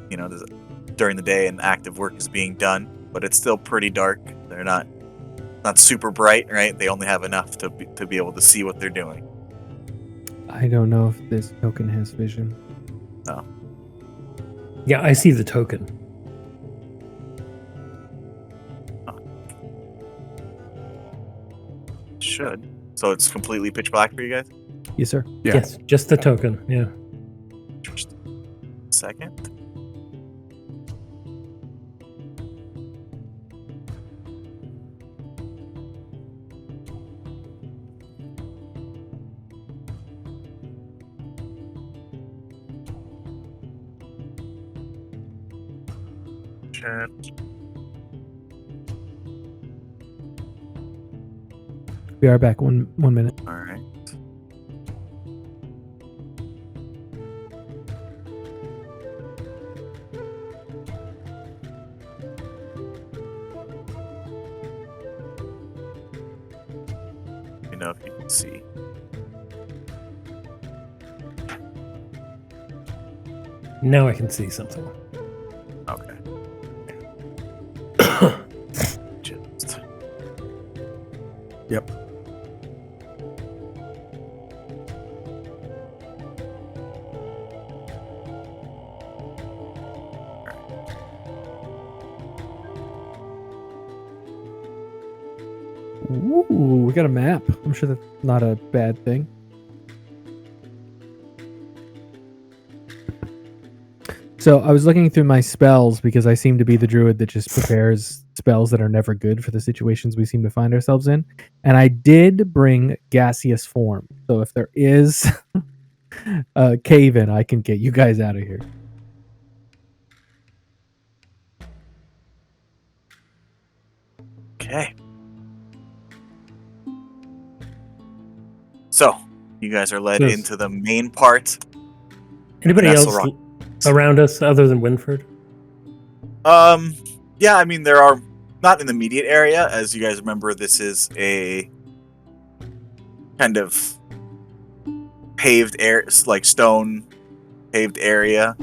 during the day and active work is being done, but it's still pretty dark. They're not super bright, right? They only have enough to be able to see what they're doing. I don't know if this token has vision. No. Yeah, I see the token. Should. So it's completely pitch black for you guys? Yes, sir. Yeah. Yes, just the token. Yeah. Just a second. Chat. We are back. One minute. All right. Let me know if you can see. Now I can see something. Okay. Just. Yep. Ooh, we got a map. I'm sure that's not a bad thing. So I was looking through my spells because I seem to be the druid that just prepares spells that are never good for the situations we seem to find ourselves in. And I did bring gaseous form. So if there is a cave in, I can get you guys out of here. Okay. So, you guys are led Yes. into the main part. Anybody Nestle else Rock. around us other than Winferd? Yeah, I mean, there are not in the immediate area. As you guys remember, this is a kind of paved area, like stone paved area.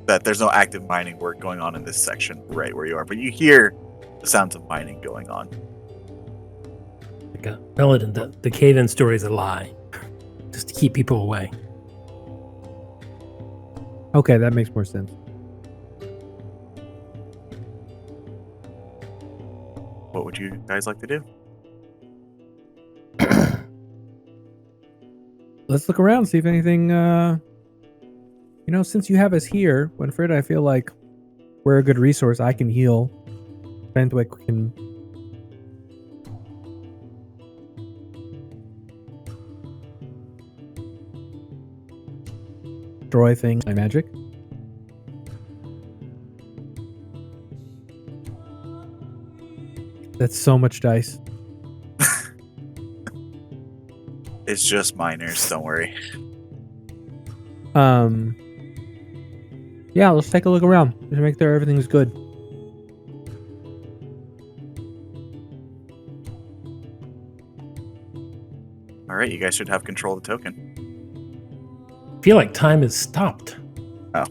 That there's no active mining work going on in this section right where you are, but you hear the sounds of mining going on. Like Belodin, the cave-in story is a lie, just to keep people away. Okay, that makes more sense. What would you guys like to do? Let's look around, see if anything, since you have us here, Winfred, I feel like we're a good resource. I can heal. Fenwick can... destroy things by magic. That's so much dice. It's just miners, don't worry. Yeah, let's take a look around. Just make sure everything's good. Alright, you guys should have control of the token. I feel like time has stopped. Oh.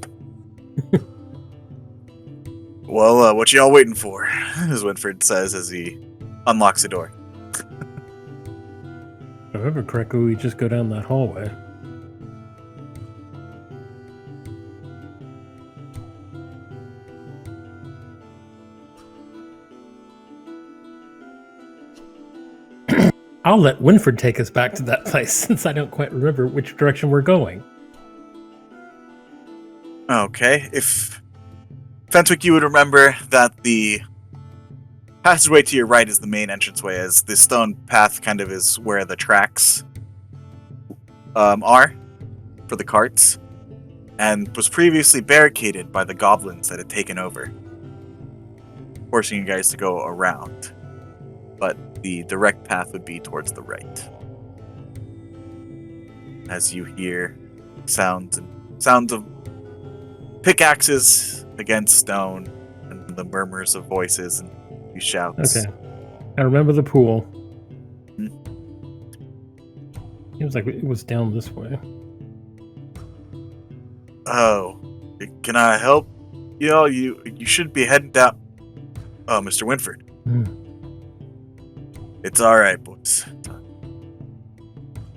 Well, what y'all waiting for? As Winfred says as he unlocks the door. If I remember correctly, we just go down that hallway. I'll let Winford take us back to that place since I don't quite remember which direction we're going. Okay, if Fenwick, you would remember that the passageway to your right is the main entranceway, as the stone path kind of is where the tracks are for the carts, and was previously barricaded by the goblins that had taken over, forcing you guys to go around. But the direct path would be towards the right. As you hear sounds of pickaxes against stone, and the murmurs of voices and few shouts. Okay. I remember the pool. Hmm. It was like it was down this way. Oh, can I help? You should be heading down. Oh, Mr. Winferd. It's all right, boys.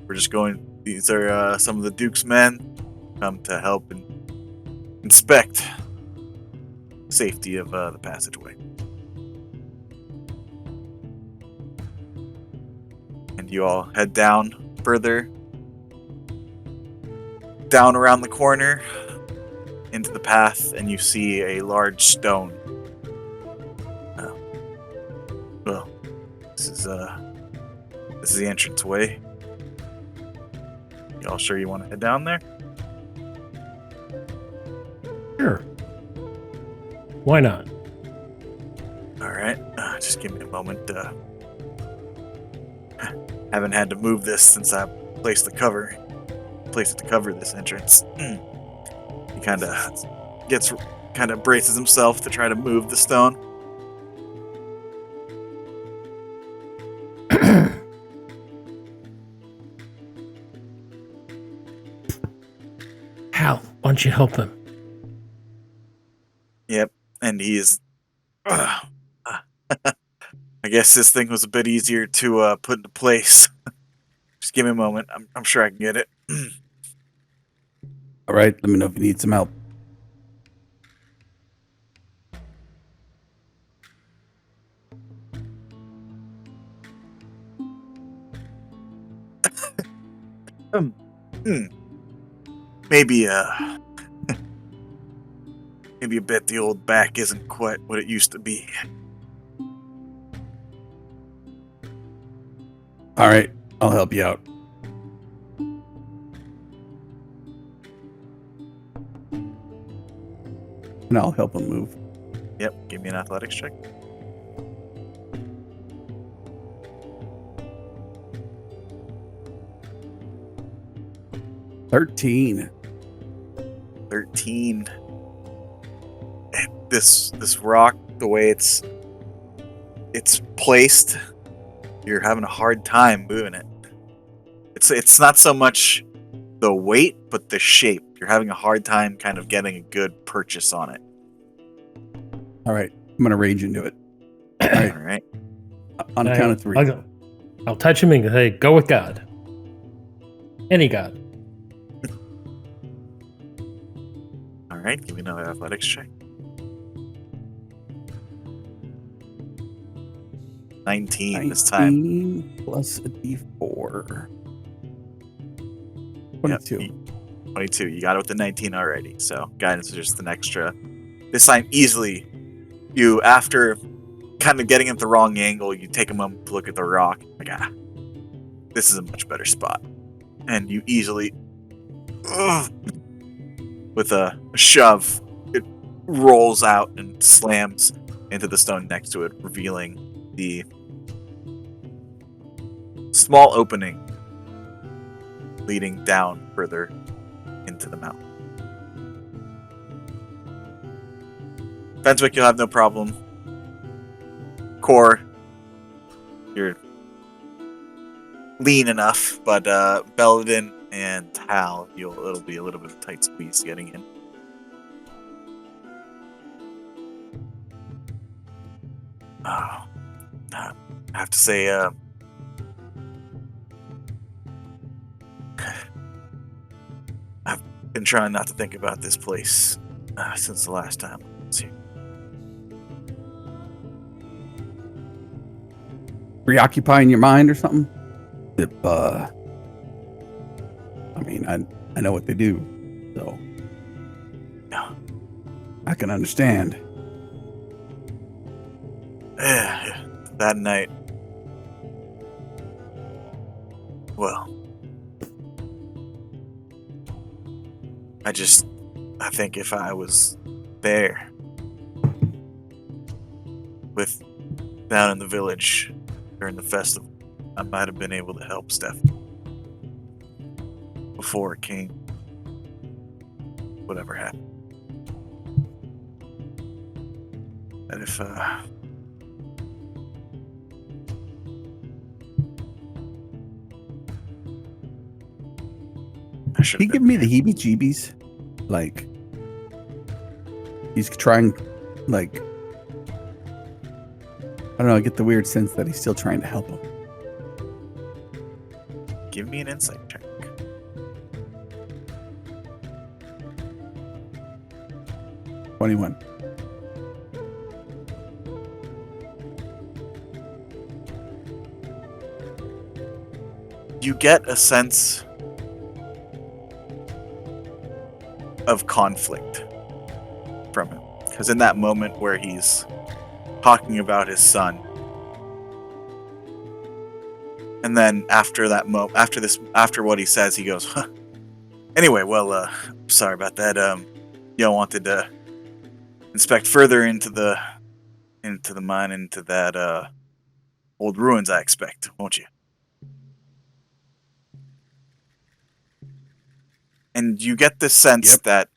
We're just going. These are some of the Duke's men come to help and inspect safety of the passageway. And you all head down further, down around the corner, into the path, and you see a large stone. Well, this is the entranceway. Y'all sure you want to head down there? Sure. Why not? All right, just give me a moment. Haven't had to move this since I placed it to cover this entrance. He kind of braces himself to try to move the stone. Hal, why don't you help him? Yep, and he's. I guess this thing was a bit easier to put into place. Just give me a moment. I'm sure I can get it. All right, let me know if you need some help. Maybe maybe a bit the old back isn't quite what it used to be. All right, I'll help you out. And I'll help him move. Yep, give me an athletics check. $13. 13. This rock, the way it's placed, you're having a hard time moving it. It's not so much the weight, but the shape. You're having a hard time kind of getting a good purchase on it. All right, I'm gonna rage into it. All right, All right. on the count of 3. I'll touch him and say, "Go with God." Any God. All right, give me another athletics check. 19 this time. 19 plus a D4. 22. Yep, 22. You got it with the 19 already. So guidance is just an extra. This time, easily, you, after kind of getting at the wrong angle, you take a moment to look at the rock. Like, this is a much better spot. And you easily, with a shove, it rolls out and slams into the stone next to it, revealing the small opening leading down further into the mountain. Fenswick, you'll have no problem. Core, you're lean enough, but Belodin and Tal, it'll be a little bit of a tight squeeze getting in. I have to say, I've been trying not to think about this place since the last time I was here. Preoccupying your mind or something? If, I mean, I know what they do, so Yeah. I can understand. That night, well, I think if I was there down in the village during the festival, I might have been able to help Stephanie before it came. Whatever happened. And if I should He give me the heebie-jeebies. Like, he's trying, like, I don't know, I get the weird sense that he's still trying to help him. Give me an insight check. $21. You get a sense of conflict from him, because in that moment where he's talking about his son, and then after that after what he says, he goes, huh. Anyway, well, sorry about that. Y'all wanted to inspect further into the mine, into that old ruins, I expect, won't you? And you get this sense that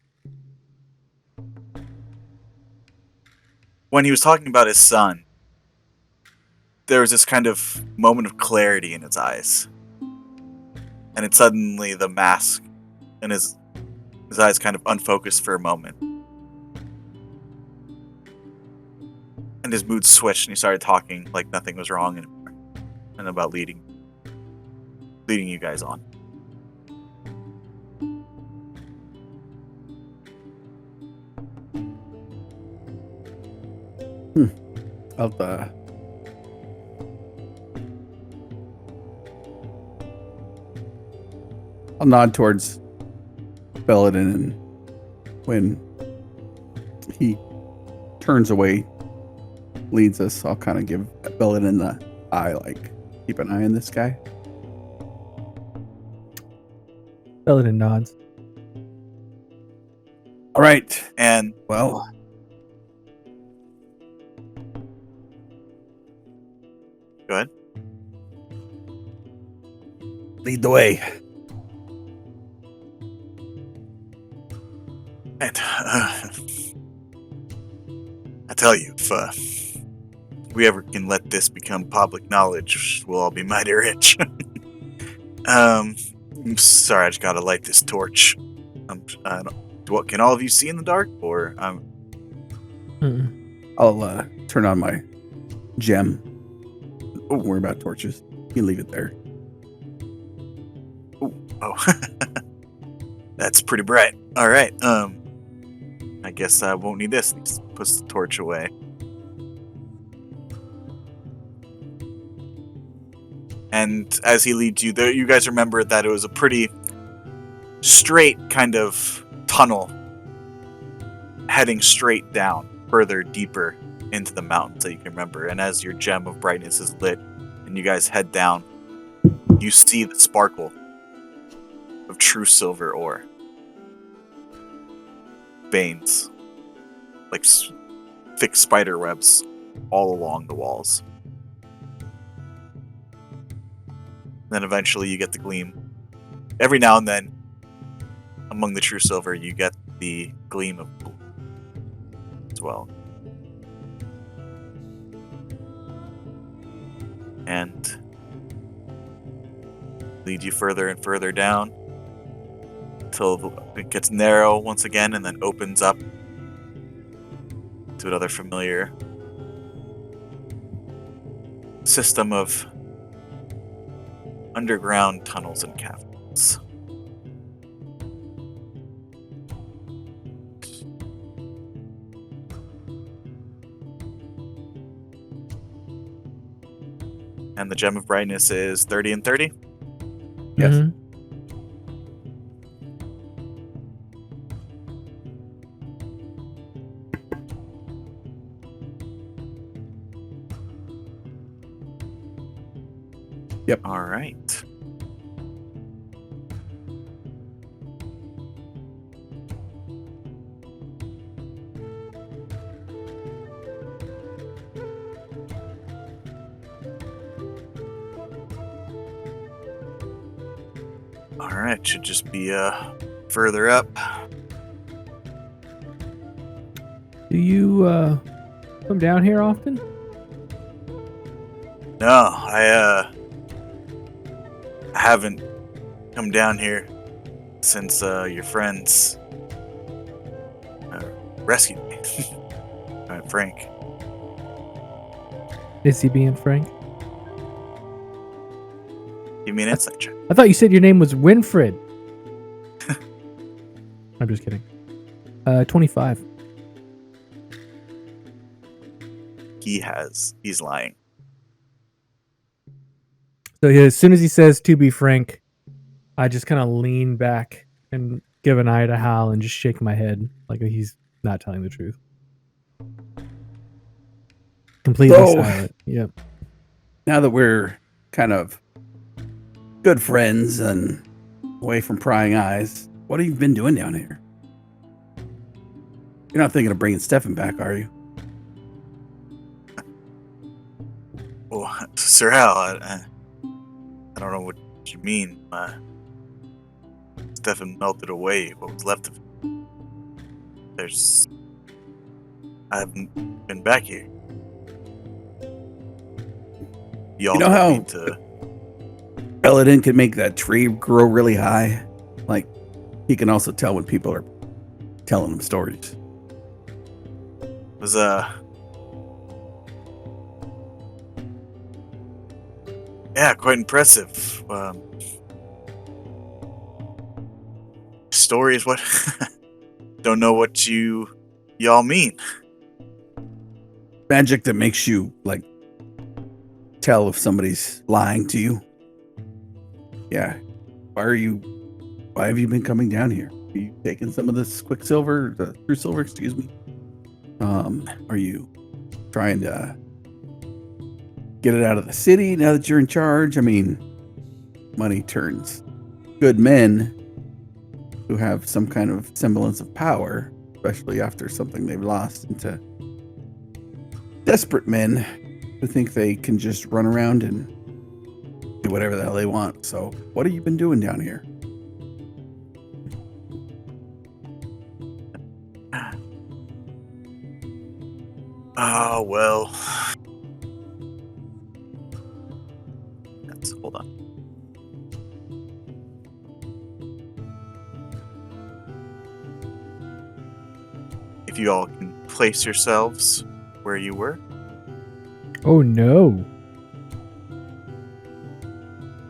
when he was talking about his son, there was this kind of moment of clarity in his eyes. And it suddenly, the mask in his eyes kind of unfocused for a moment. And his mood switched and he started talking like nothing was wrong anymore. And about leading you guys on. I'll nod towards Belodin, and when he turns away, leads us, I'll kind of give Belodin the eye, like, keep an eye on this guy. Belodin nods. All right. And Well, go ahead. lead the way. And, I tell you, if we ever can let this become public knowledge, we'll all be mighty rich. I'm sorry, I just gotta light this torch. What can all of you see in the dark, or Mm-mm. I'll turn on my gem. Don't worry about torches. You can leave it there. oh, that's pretty bright. All right, I guess I won't need this. Just puts the torch away. And as he leads you, you guys remember that it was a pretty straight kind of tunnel heading straight down, further deeper into the mountains that you can remember. And as your gem of brightness is lit and you guys head down, you see the sparkle of true silver ore. Veins, like thick spider webs all along the walls. Then eventually you get the gleam. Every now and then, among the true silver, you get the gleam of gold as well. And lead you further and further down until it gets narrow once again and then opens up to another familiar system of underground tunnels and caverns. And the gem of brightness is 30 and 30. Yes. Mhm. Yep. All right. All right, should just be further up. Do you come down here often? No, I haven't come down here since your friends rescued me. Frank. Is he being frank? Give me an insight check. I thought you said your name was Winfred. I'm just kidding. 25. He's lying. So as soon as he says to be frank, I just kind of lean back and give an eye to Hal and just shake my head like he's not telling the truth. Completely So- silent. Yep. Now that we're kind of good friends and away from prying eyes, what have you been doing down here? You're not thinking of bringing Stefan back, are you? Well, Sir Hal, I don't know what you mean. Stefan melted away what was left of him. I haven't been back here. Y'all You know how- need to... Belodin could make that tree grow really high. Like, he can also tell when people are telling him stories. was yeah, quite impressive. Stories, what? Don't know what y'all mean. Magic that makes you, like, tell if somebody's lying to you. Yeah. Why are you Why have you been coming down here? Are you taking some of this quicksilver, true silver, excuse me? Are you trying to get it out of the city now that you're in charge? I mean, money turns good men who have some kind of semblance of power, especially after something they've lost, into desperate men who think they can just run around and do whatever the hell they want. So what have you been doing down here? Oh, well. Hold on. If you all can place yourselves where you were. Oh no.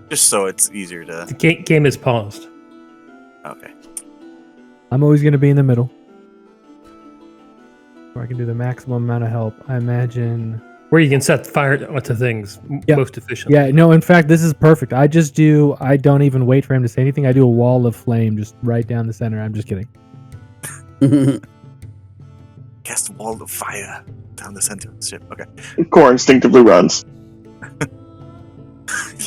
Just so it's easier to... The game is paused. Okay. I'm always going to be in the middle. Where I can do the maximum amount of help. I imagine... Where you can set fire to things most efficiently. Yeah, no, in fact, this is perfect. I don't even wait for him to say anything. I do a wall of flame just right down the center. I'm just kidding. Cast a wall of fire down the center of the ship. Okay. Core instinctively runs.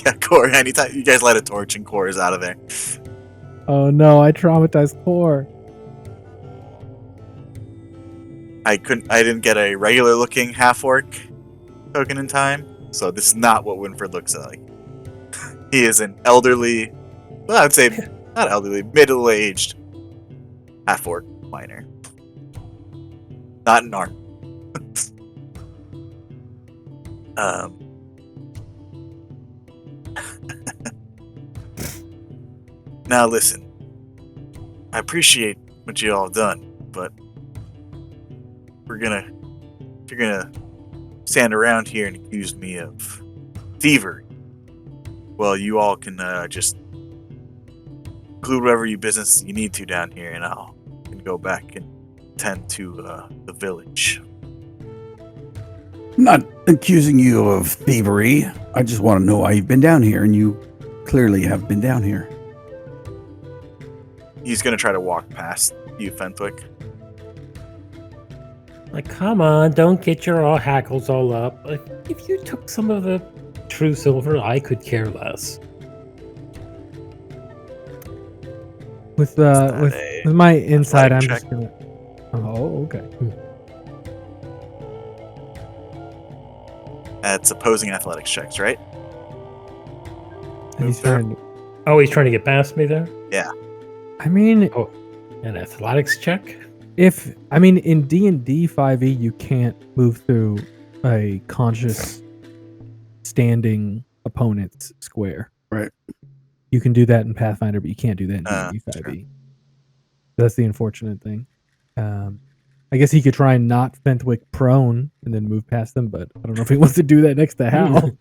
Yeah, Core, anytime you guys light a torch and Core is out of there. Oh no, I traumatized Core. I didn't get a regular looking half-orc token in time, so this is not what Winferd looks like. He is an elderly, well, I'd say not elderly, middle-aged half-orc miner. Not an arm. Now listen, I appreciate what you all have done, but if you're gonna stand around here and accuse me of thievery, well, you all can just include whatever you business you need to down here, and I'll can go back and tend to the village. I'm not accusing you of thievery. I just want to know why you've been down here, and you clearly have been down here. He's gonna try to walk past you, Fentwick. Like, come on, don't get your hackles all up. Like, if you took some of the true silver, I could care less. With my insight, I'm check? just gonna. Oh, okay. That's opposing athletics checks, right? And he's trying. Oh, he's trying to get past me there? Yeah. I mean, An athletics check? in D&D 5e, you can't move through a conscious standing opponent's square. Right. You can do that in Pathfinder, but you can't do that in D&D 5e. Sure. That's the unfortunate thing. I guess he could try and knock Fentwick prone and then move past them, but I don't know if he wants to do that next to Hal.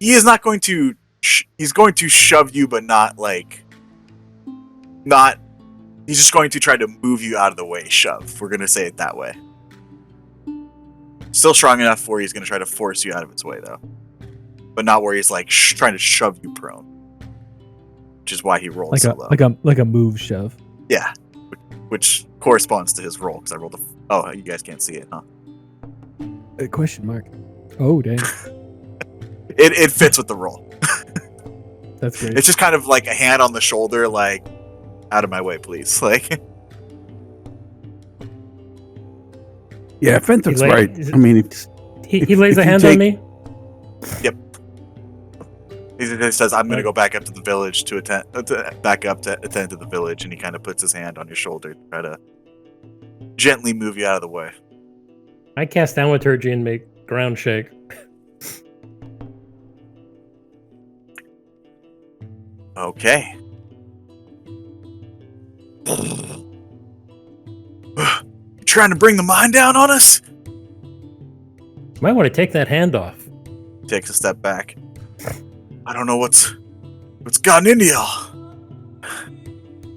He is not going to. He's going to shove you, but not like. Not. He's just going to try to move you out of the way. Shove. We're gonna say it that way. Still strong enough where he's gonna try to force you out of its way, though, but not where he's like trying to shove you prone. Which is why he rolls so low. Like a move shove. Yeah, which corresponds to his roll because I rolled a. Oh, you guys can't see it, huh? Question mark. Oh, dang. It fits with the roll. That's great. It's just kind of like a hand on the shoulder, like, out of my way, please. Like, Yeah, Fentwick's He lay- right. is it- I mean, He lays if a you hand take- on me? he says, "I'm going to go back up to the village to attend to the village," and he kind of puts his hand on your shoulder to try to gently move you out of the way. I cast Thaumaturgy and make ground shake. Okay. You trying to bring the mine down on us? Might want to take that hand off. Takes a step back. I don't know what's gotten into y'all.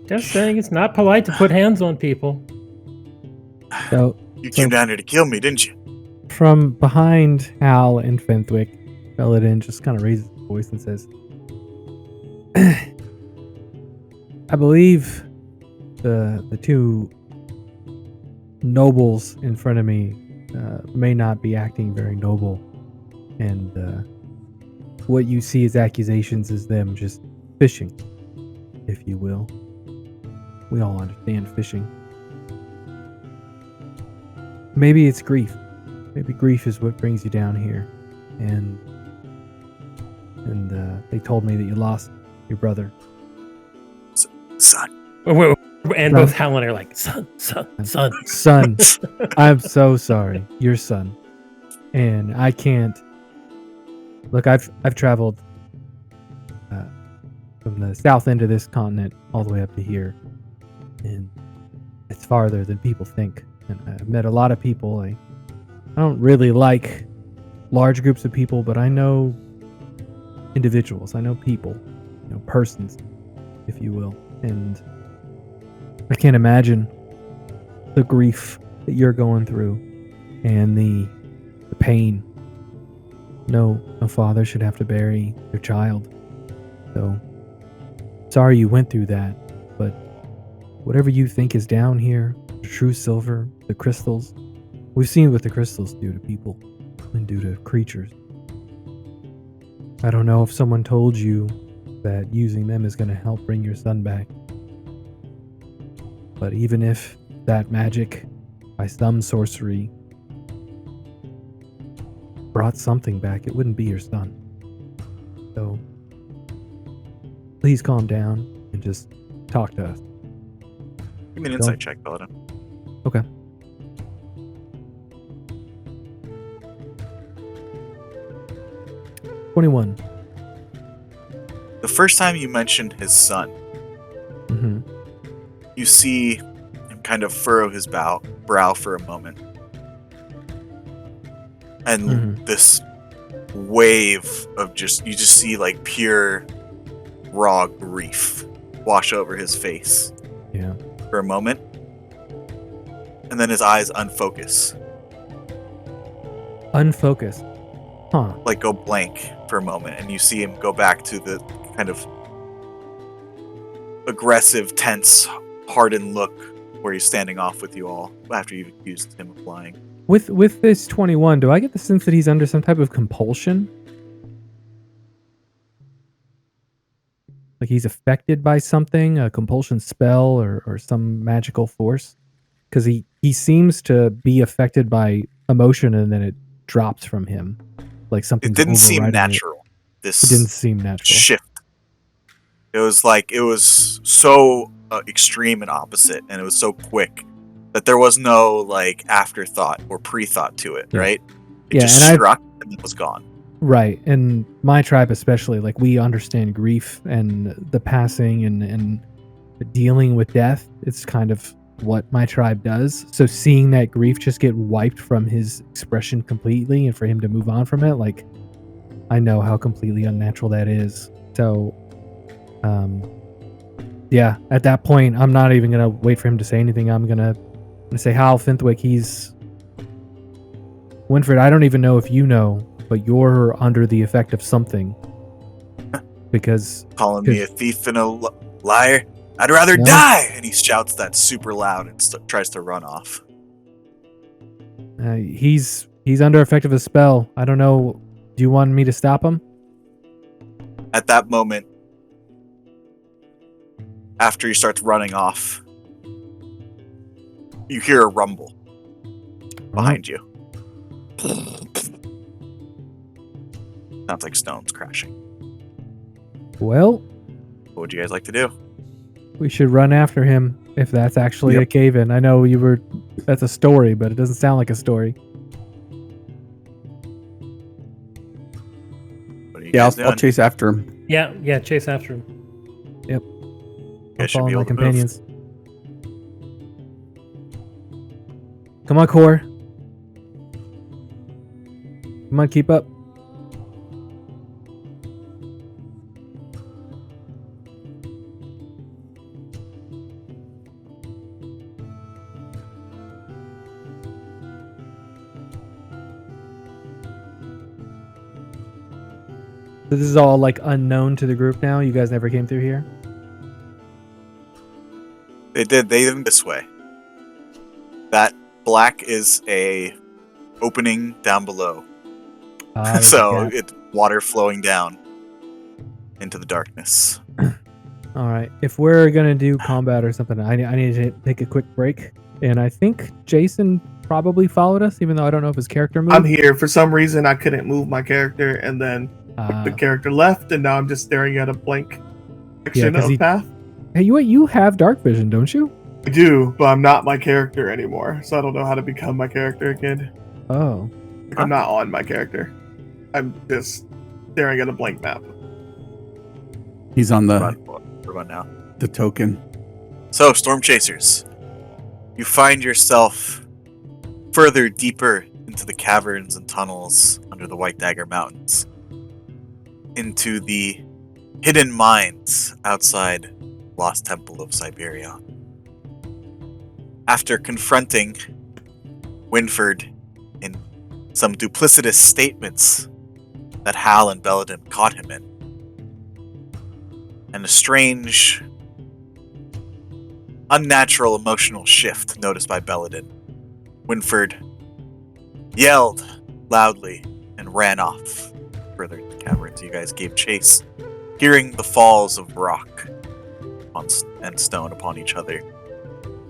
Just saying, it's not polite to put hands on people. So, You came down here to kill me, didn't you? from behind Hal and Fentwick, Belodin just kind of raises his voice and says, I believe the two nobles in front of me may not be acting very noble, and what you see as accusations is them just fishing, if you will. We all understand fishing. Maybe it's grief. Maybe grief is what brings you down here, and they told me that you lost your brother. Son. And both Hal and I are like, son. Son. I'm so sorry. Your son. And I can't. Look, I've traveled from the south end of this continent all the way up to here, and it's farther than people think. And I've met a lot of people. I don't really like large groups of people, but I know individuals. I know people, persons, if you will. And I can't imagine the grief that you're going through and the pain. No father should have to bury their child. So sorry you went through that, but whatever you think is down here, the true silver, the crystals, we've seen what the crystals do to people and do to creatures. I don't know if someone told you that using them is going to help bring your son back. But even if that magic, by some sorcery, brought something back, it wouldn't be your son. So, please calm down and just talk to us. Give me an insight check, Belodin. Okay. $21. The first time you mentioned his son, Mm-hmm. you see him kind of furrow his brow for a moment. And this wave of you just see like pure raw grief wash over his face. Yeah. For a moment. And then his eyes unfocus. Unfocused. Huh. Like go blank for a moment, and you see him go back to the kind of aggressive, tense, hardened look where he's standing off with you all after you've accused him of lying. With this 21, do I get the sense that he's under some type of compulsion? Like he's affected by something, a compulsion spell or some magical force? Because he seems to be affected by emotion and then it drops from him. Like something. It didn't seem natural. It didn't seem natural. Shift. It was so extreme and opposite, and it was so quick that there was no like afterthought or pre-thought to it, right? It just struck and it was gone. Right, and my tribe especially, like we understand grief and the passing and dealing with death. It's kind of what my tribe does. So seeing that grief just get wiped from his expression completely and for him to move on from it, like I know how completely unnatural that is. So yeah, at that point, I'm not even gonna wait for him to say anything. I'm gonna say, Hal Finthwick, Winferd, I don't even know if you know, but you're under the effect of something. Because calling me a thief and a liar, I'd rather die. And he shouts that super loud and tries to run off. He's under effect of a spell. I don't know. Do you want me to stop him? At that moment, after he starts running off, you hear a rumble behind you. Sounds like stones crashing. Well, what would you guys like to do? We should run after him if that's actually a cave-in. I know that's a story, but it doesn't sound like a story. What are you guys doing? I'll chase after him. Yeah, chase after him. Yep. I'll follow my companions. Come on, Core. Come on, keep up. So this is all like unknown to the group now? You guys never came through here? They did them this way. That black is a opening down below. There's a So gap. it's water flowing down into the darkness. All right. If we're gonna do combat or something, I need to take a quick break. And I think Jason probably followed us, even though I don't know if his character moved. I'm here. For some reason, I couldn't move my character, and then the character left, and now I'm just staring at a blank section 'cause of path. Hey, you have dark vision, don't you? I do, but I'm not my character anymore, so I don't know how to become my character again. Oh. Like, I'm not on my character. I'm just staring at a blank map. He's on the Run now. the token. So, Storm Chasers, you find yourself further deeper into the caverns and tunnels under the White Dagger Mountains, into the hidden mines outside Lost Temple of Siberia. After confronting Winferd in some duplicitous statements that Hal and Belodin caught him in, and a strange, unnatural emotional shift noticed by Belodin, Winferd yelled loudly and ran off further into the caverns. You guys gave chase, hearing the falls of rock and stone upon each other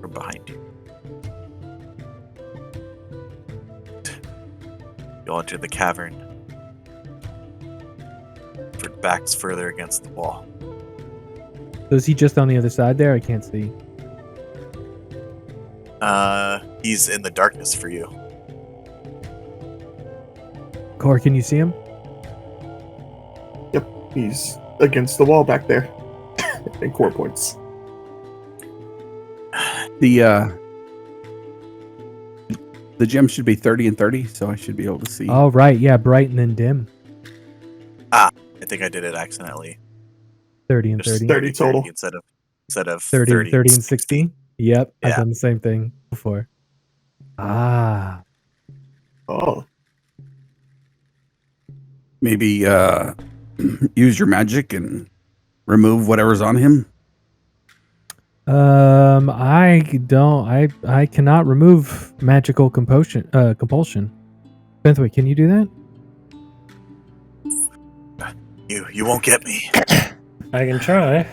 from behind you. You all enter the cavern. Winferd backs further against the wall. So is he just on the other side there? I can't see. He's in the darkness for you. Core, can you see him? Yep, he's against the wall back there. And core points. The gem should be 30 and 30, so I should be able to see. Oh, right. Yeah, bright and then dim. I think I did it accidentally. 30 and Just 30. 30 total. instead of 30 and 30 and 60. Yep, I've Yeah. done the same thing before. Ah. Oh, Maybe use your magic and remove whatever's on him. I don't. I cannot remove magical compulsion. Benthwaite, can you do that? You won't get me. I can try.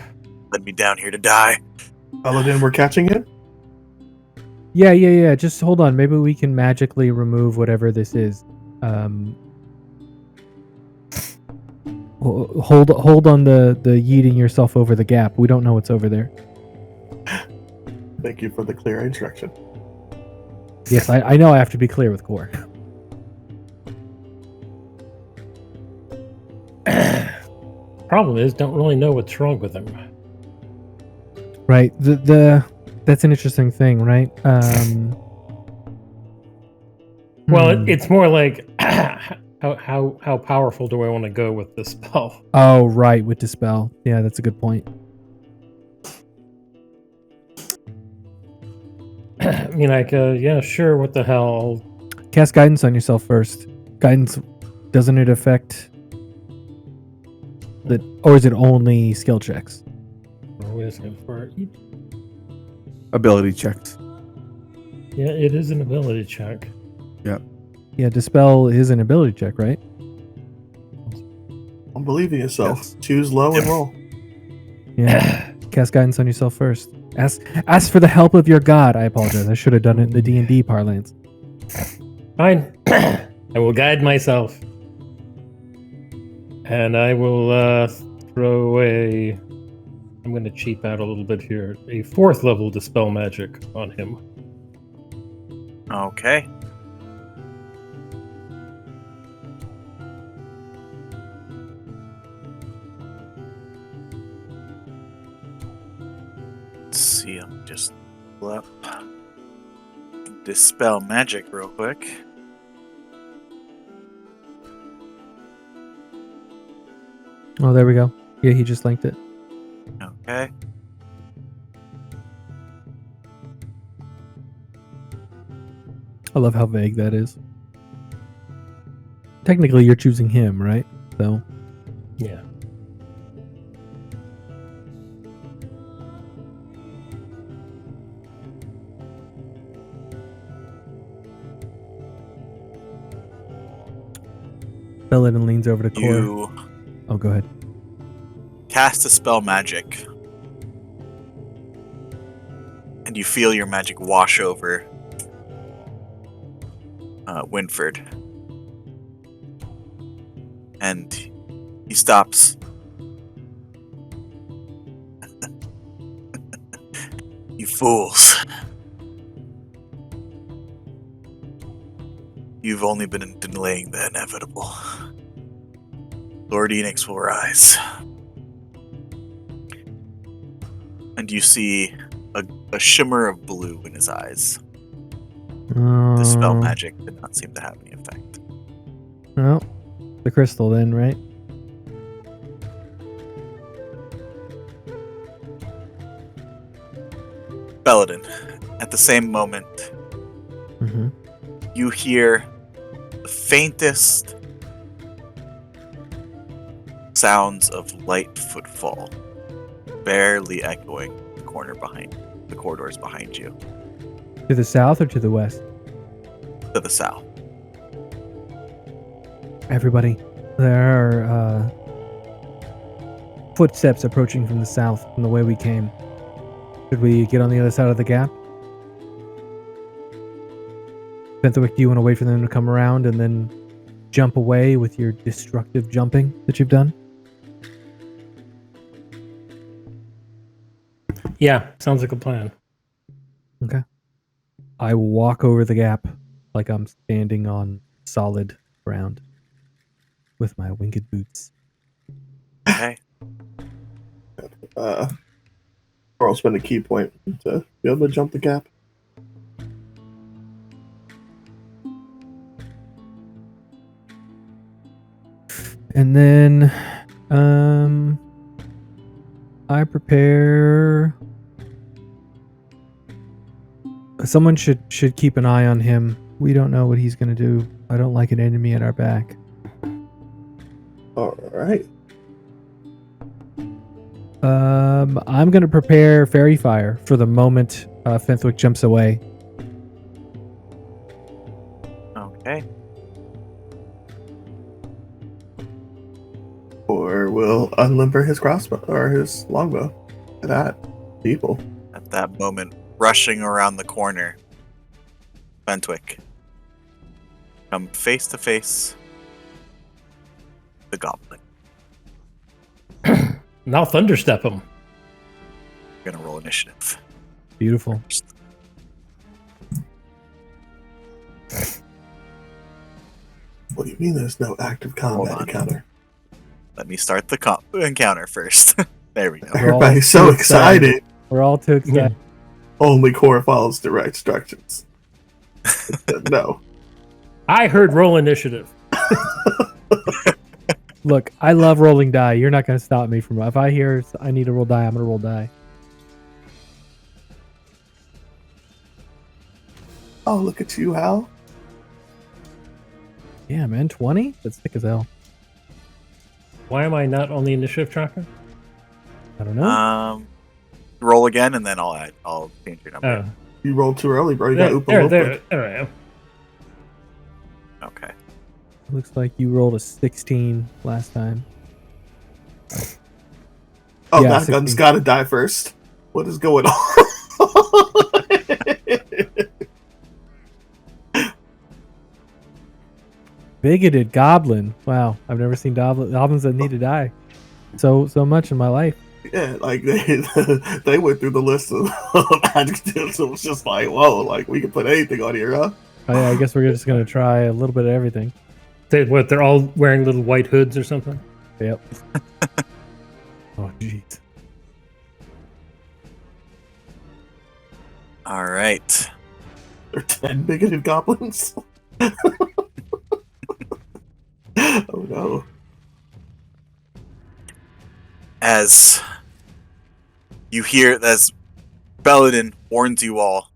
Let me down here to die. Belodin, we're catching him? Yeah. Just hold on. Maybe we can magically remove whatever this is. Hold on the yeeting yourself over the gap. We don't know what's over there. Thank you for the clear instruction. Yes, I know I have to be clear with Core. Problem is, don't really know what's wrong with him. Right. That's an interesting thing, right? Well, it's more like how powerful do I want to go with this spell? Oh, right, with Dispel. Yeah, that's a good point. I mean, like, yeah, sure. What the hell? Cast Guidance on yourself first. Guidance, doesn't it affect or is it only skill checks? What is it for? Ability checks. Yeah, it is an ability check. Yeah, Dispel is an ability check, right? Don't believe in yourself. Yes. Choose low and roll. Yeah. Cast Guidance on yourself first. Ask for the help of your god. I apologize. I should have done it in the D&D parlance. Fine. I will guide myself. And I will throw I'm going to cheap out a little bit here. A 4th level Dispel Magic on him. Okay. Let's see, I'm just pull up Dispel Magic real quick. Oh, there we go. Yeah, he just linked it. Okay. I love how vague that is. Technically, you're choosing him, right? So, Yeah. Belodin leans over to Core. You Oh, go ahead. cast a spell magic, and you feel your magic wash over Winferd. And he stops. You fools. You've only been delaying the inevitable. Lord Enix will rise. And you see a shimmer of blue in his eyes. The spell magic did not seem to have any effect. Oh, the crystal then, right? Belodin, at the same moment, Mm-hmm. you hear the faintest sounds of light footfall, barely echoing the corridors behind you, To the south or to the west? to the south. Everybody, there are footsteps approaching from the south from the way we came. Should we get on the other side of the gap? Benthiwick, do you want to wait for them to come around and then jump away with your destructive jumping that you've done? Yeah, sounds like a plan. Okay. I walk over the gap like I'm standing on solid ground with my winged boots. Okay. Carl's been a key point to be able to jump the gap. And then I prepare. Someone should keep an eye on him. We don't know what he's gonna do. I don't like an enemy at our back. All right. I'm gonna prepare fairy fire for the moment Fenthwick jumps away. Okay. Or we'll unlimber his crossbow or his longbow. Look at that. People. At that moment, rushing around the corner, Bentwick come face to face the goblin. Now thunderstep him. Gonna roll initiative. Beautiful. What do you mean there's no active combat Hold on. encounter? Let me start the encounter first. There we go. We're all Everybody's so too excited. excited. We're all too excited. Only Core follows direct instructions. No. I heard roll initiative. Look, I love rolling die. You're not gonna stop me from. If I hear I need to roll die, I'm gonna roll die. Oh, look at you, Hal. Yeah, man, 20? That's thick as hell. Why am I not on the initiative tracker? I don't know. Roll again, and then I'll change your number. Oh, You rolled too early, bro. You got Oopa Loopa. there I am. Okay. Looks like you rolled a 16 last time. Oh, Yeah, that gun's 16. gotta die first. What is going on? Bigoted goblin. Wow, I've never seen goblins that need to die so much in my life. Yeah, like they went through the list of adjectives. It was just like, whoa, like we can put anything on here, huh? I guess we're just gonna try a little bit of everything. They're all wearing little white hoods or something? Yep. Oh, jeez. All right. There are 10 bigoted goblins. Oh no. As you hear, as Belodin warns you all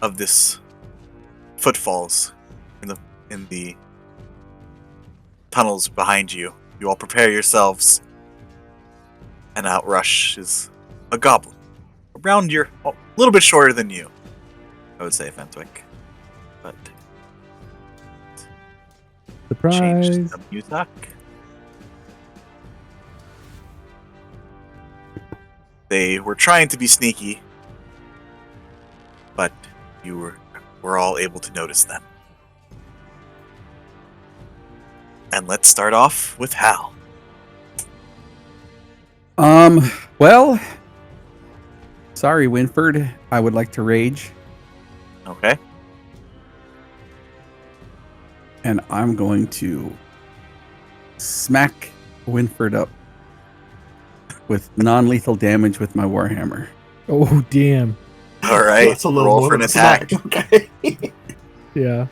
of this footfalls in the tunnels behind you, you all prepare yourselves, and out rushes a goblin. Around a little bit shorter than you, I would say, Fentwick. But change Surprise. the music. They were trying to be sneaky, but you were all able to notice them. And let's start off with Hal. Well, sorry, Winferd. I would like to rage, Okay. and I'm going to smack Winferd up with non-lethal damage with my warhammer. Oh, damn. All right. That's a little Roll more for an than a attack. smack. Okay. Yeah.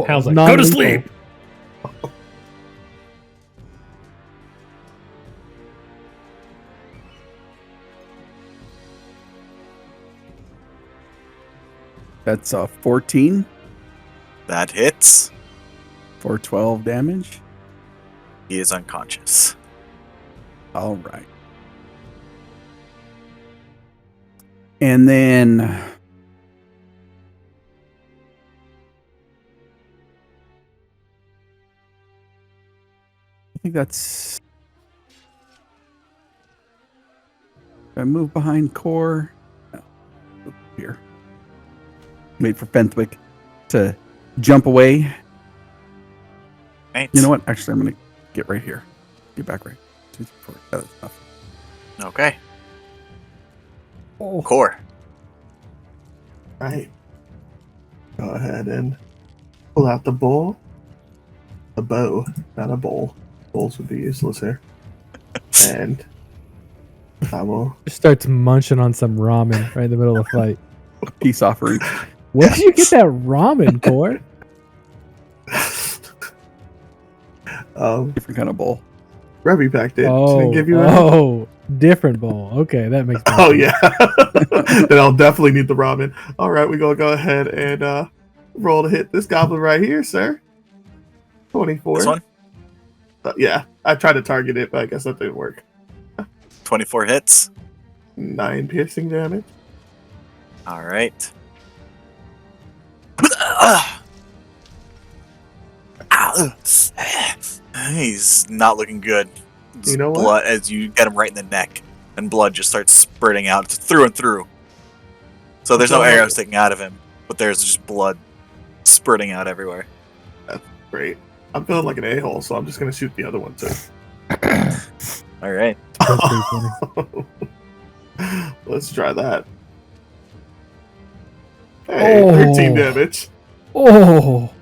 Hal's like, go to Non-lethal. sleep. That's a 14 That hits. for 12 damage. He is unconscious. All right. And then I think that's. I move behind core. No, move here. Wait for Fenthwick to jump away. Right. You know what? Actually, I'm going to get right here. Get back right. 2, 3, 4. That's enough. Okay. Oh. Core. Right. Go ahead and pull out the bowl. A bow, not a bowl. Bowls would be useless here. And I will. Just starts munching on some ramen right in the middle of the fight. A peace offering. Where did you get that ramen, Core? Different kind of bowl. Remy packed it. She Oh, didn't give you any? oh, different bowl. Okay, that makes sense. Oh yeah. Then I'll definitely need the ramen. All right, we're gonna go ahead and roll to hit this goblin right here, sir. 24. This one? Yeah, I tried to target it, but I guess that didn't work. 24 hits. 9 piercing damage. All right. He's not looking good. You know what? Blood, as you get him right in the neck, and blood just starts spurting out through and through. So there's no arrows sticking out of him, but there's just blood spurting out everywhere. Great. I'm feeling like an a-hole, so I'm just gonna shoot the other one too. All right. That's pretty funny. Let's try that. Hey, Oh. 13 damage. Oh,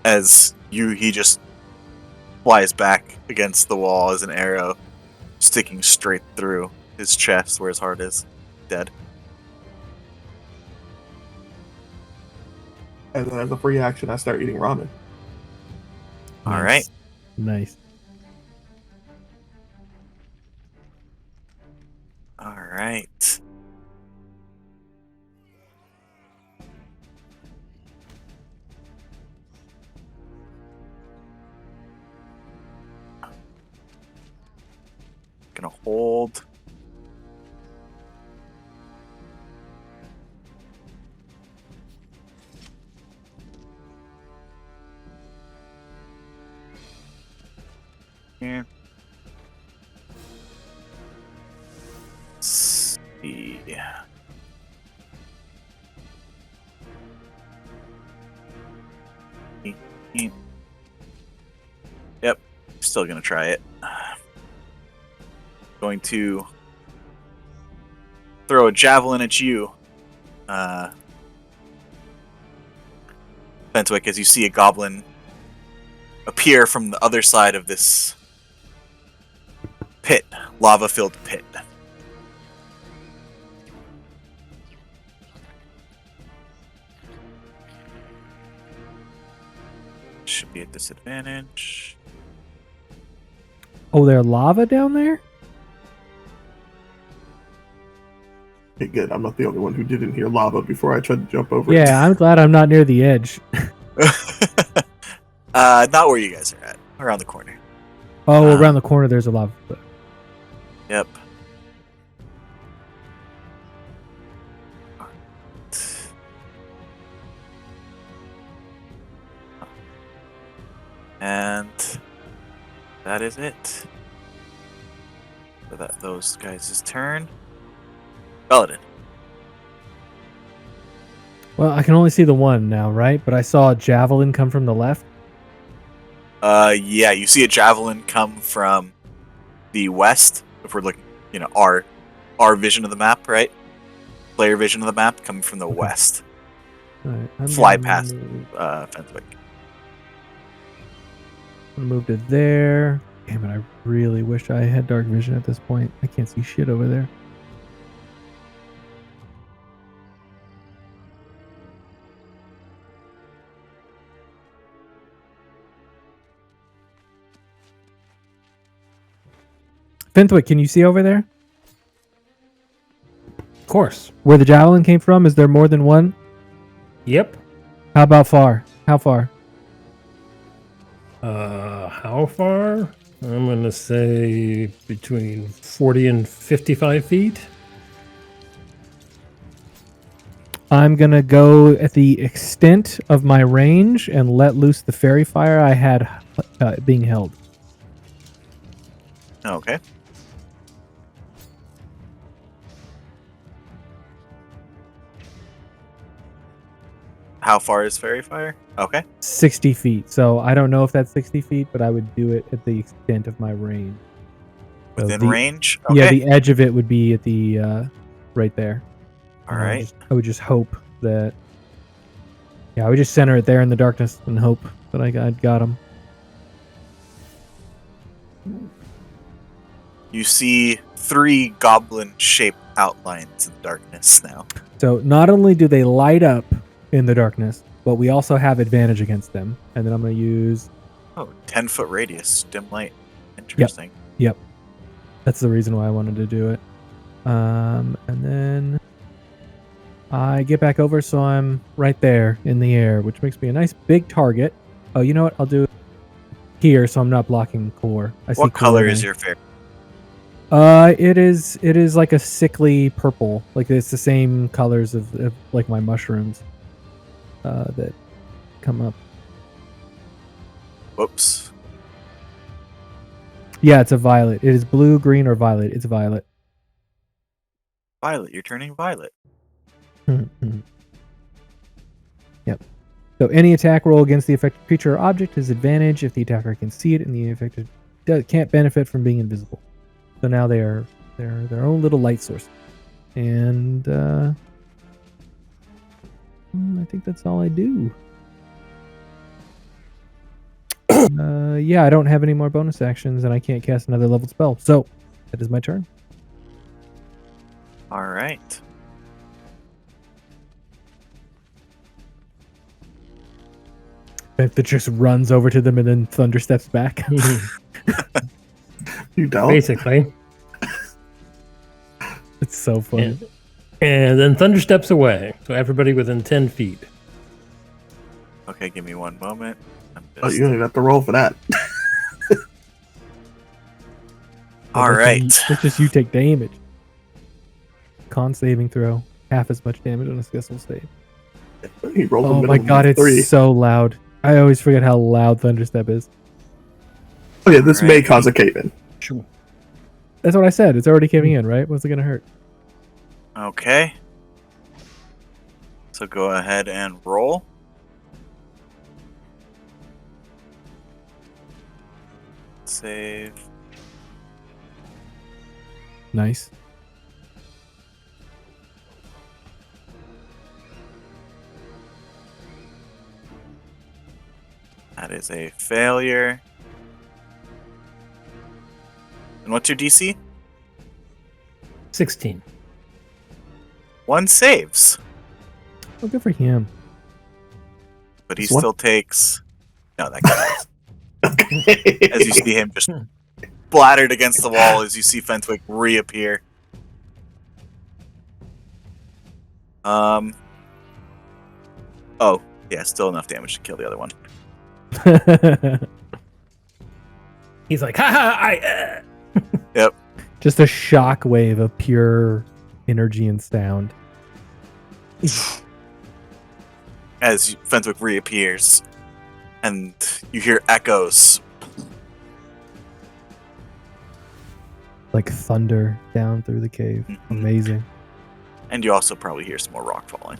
As he just flies back against the wall as an arrow sticking straight through his chest where his heart is. Dead. And then as a free action, I start eating ramen. All right. nice. All right. Gonna hold. Here. Let's see. Yep, still gonna try it. Going to throw a javelin at you, Fentwick, as you see a goblin appear from the other side of this pit, lava-filled pit. Should be a disadvantage. Oh, there's lava down there? Okay, good. I'm not the only one who didn't hear lava before I tried to jump over it. Yeah, I'm glad I'm not near the edge. Not where you guys are at. Around the corner. Oh, around the corner there's a lava cliff. Yep. And that is it. So those guys' turn. Belodin. Well, I can only see the one now, right? But I saw a javelin come from the left. Yeah, you see a javelin come from the west. If we're looking, our vision of the map, right? Player vision of the map coming from the west. All right, I'm Fly gonna past move- Fenwick. I'm gonna move to there. Damn it! I really wish I had dark vision at this point. I can't see shit over there. Fenwick, can you see over there? Of course. Where the javelin came from? Is there more than one? Yep. How about far? How far? How far? I'm going to say between 40 and 55 feet. I'm gonna go at the extent of my range and let loose the fairy fire I had being held. Okay. How far is fairy fire? Okay. 60 feet. So I don't know if that's 60 feet, but I would do it at the extent of my range. So Within the- range? Okay. Yeah, the edge of it would be at the right there. All And right. I would just hope that. Yeah, I would just center it there in the darkness and hope that I got him. You see 3 goblin-shaped outlines in the darkness now. So not only do they light up in the darkness, but we also have advantage against them. And then I'm going to use. Oh, 10-foot radius, dim light. Interesting. Yep. That's the reason why I wanted to do it. And then I get back over, so I'm right there in the air, which makes me a nice big target. Oh, you know what? I'll do it here, so I'm not blocking core. I see What core color there. is your fairy? It is like a sickly purple. Like it's the same colors of like my mushrooms that come up. Whoops. Yeah, it's a violet. It is blue, green, or violet. It's violet. Violet. You're turning violet. Yep. So any attack roll against the affected creature or object is advantage if the attacker can see it and the affected can't benefit from being invisible. So now they're their own little light source. And I think that's all I do. Yeah, I don't have any more bonus actions and I can't cast another level spell. So that is my turn. All right. That just runs over to them and then thunder steps back. You don't? Basically. It's so funny. And then Thunder steps away. So everybody within 10 feet. Okay, give me one moment. I'm Oh, just... you don't even have to roll for that. All right. It's just you take damage. Con saving throw. Half as much damage on a successful save. He rolled a Oh my minimum god, of it's 3. so loud. I always forget how loud Thunderstep is. Oh yeah, this may Alright. cause a cave-in. Sure. That's what I said. It's already caving in, right? What's it gonna hurt? Okay. So go ahead and roll. Save. Nice. That is a failure. And what's your DC? 16. 1 saves. Oh, good for him. But he This one? still takes... No, that guy. As you see him just splattered against the wall as you see Fenwick reappear. Oh, yeah, still enough damage to kill the other one. He's like, ha Yep. Just a shock wave of pure energy and sound. As Fenwick reappears. and you hear echoes. Like thunder down through the cave. Mhm. Amazing. And you also probably hear some more rock falling.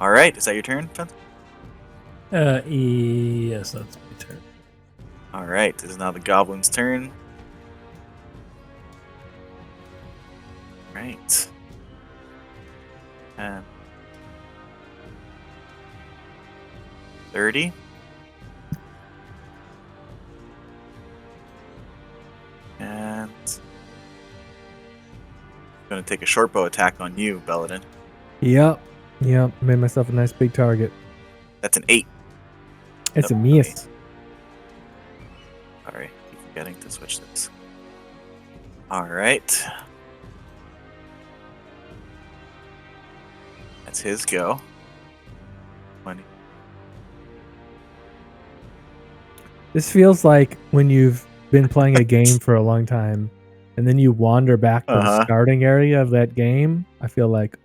All right, is that your turn, Fence? Yes, that's my turn. All right, it is now the goblin's turn. Right. And 30. And I'm going to take a short bow attack on you, Belodin. Yep. Made myself a nice big target. That's an 8. It's a Nope, miss. Sorry, keep forgetting to switch this. All right. That's his go. 20. This feels like when you've been playing a game for a long time, and then you wander back to the starting area of that game. I feel like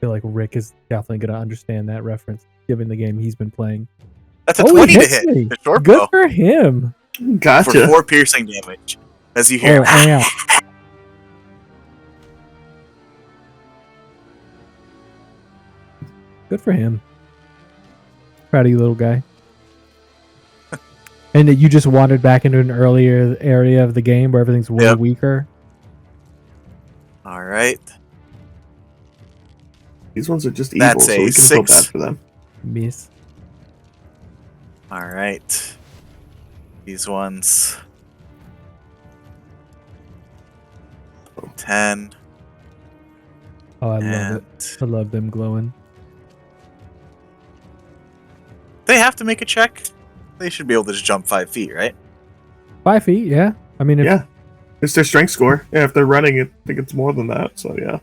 Rick is definitely going to understand that reference, given the game he's been playing. That's a he 20 to hits hit. me. The short Good bow for him. Gotcha. for 4 piercing damage. As you hear, Oh, ow. Good for him. Proud of you, little guy. And that you just wandered back into an earlier area of the game where everything's way Yep. weaker. all right. These ones are just evil, That's so a we can feel 6. bad for them. Miss. All right. These ones. 10. Oh, I love And it. I love them glowing. they have to make a check. They should be able to just jump 5 feet, right? 5 feet, yeah. I mean, if, Yeah. It's their strength score. Yeah, if they're running, I think it's more than that. So yeah,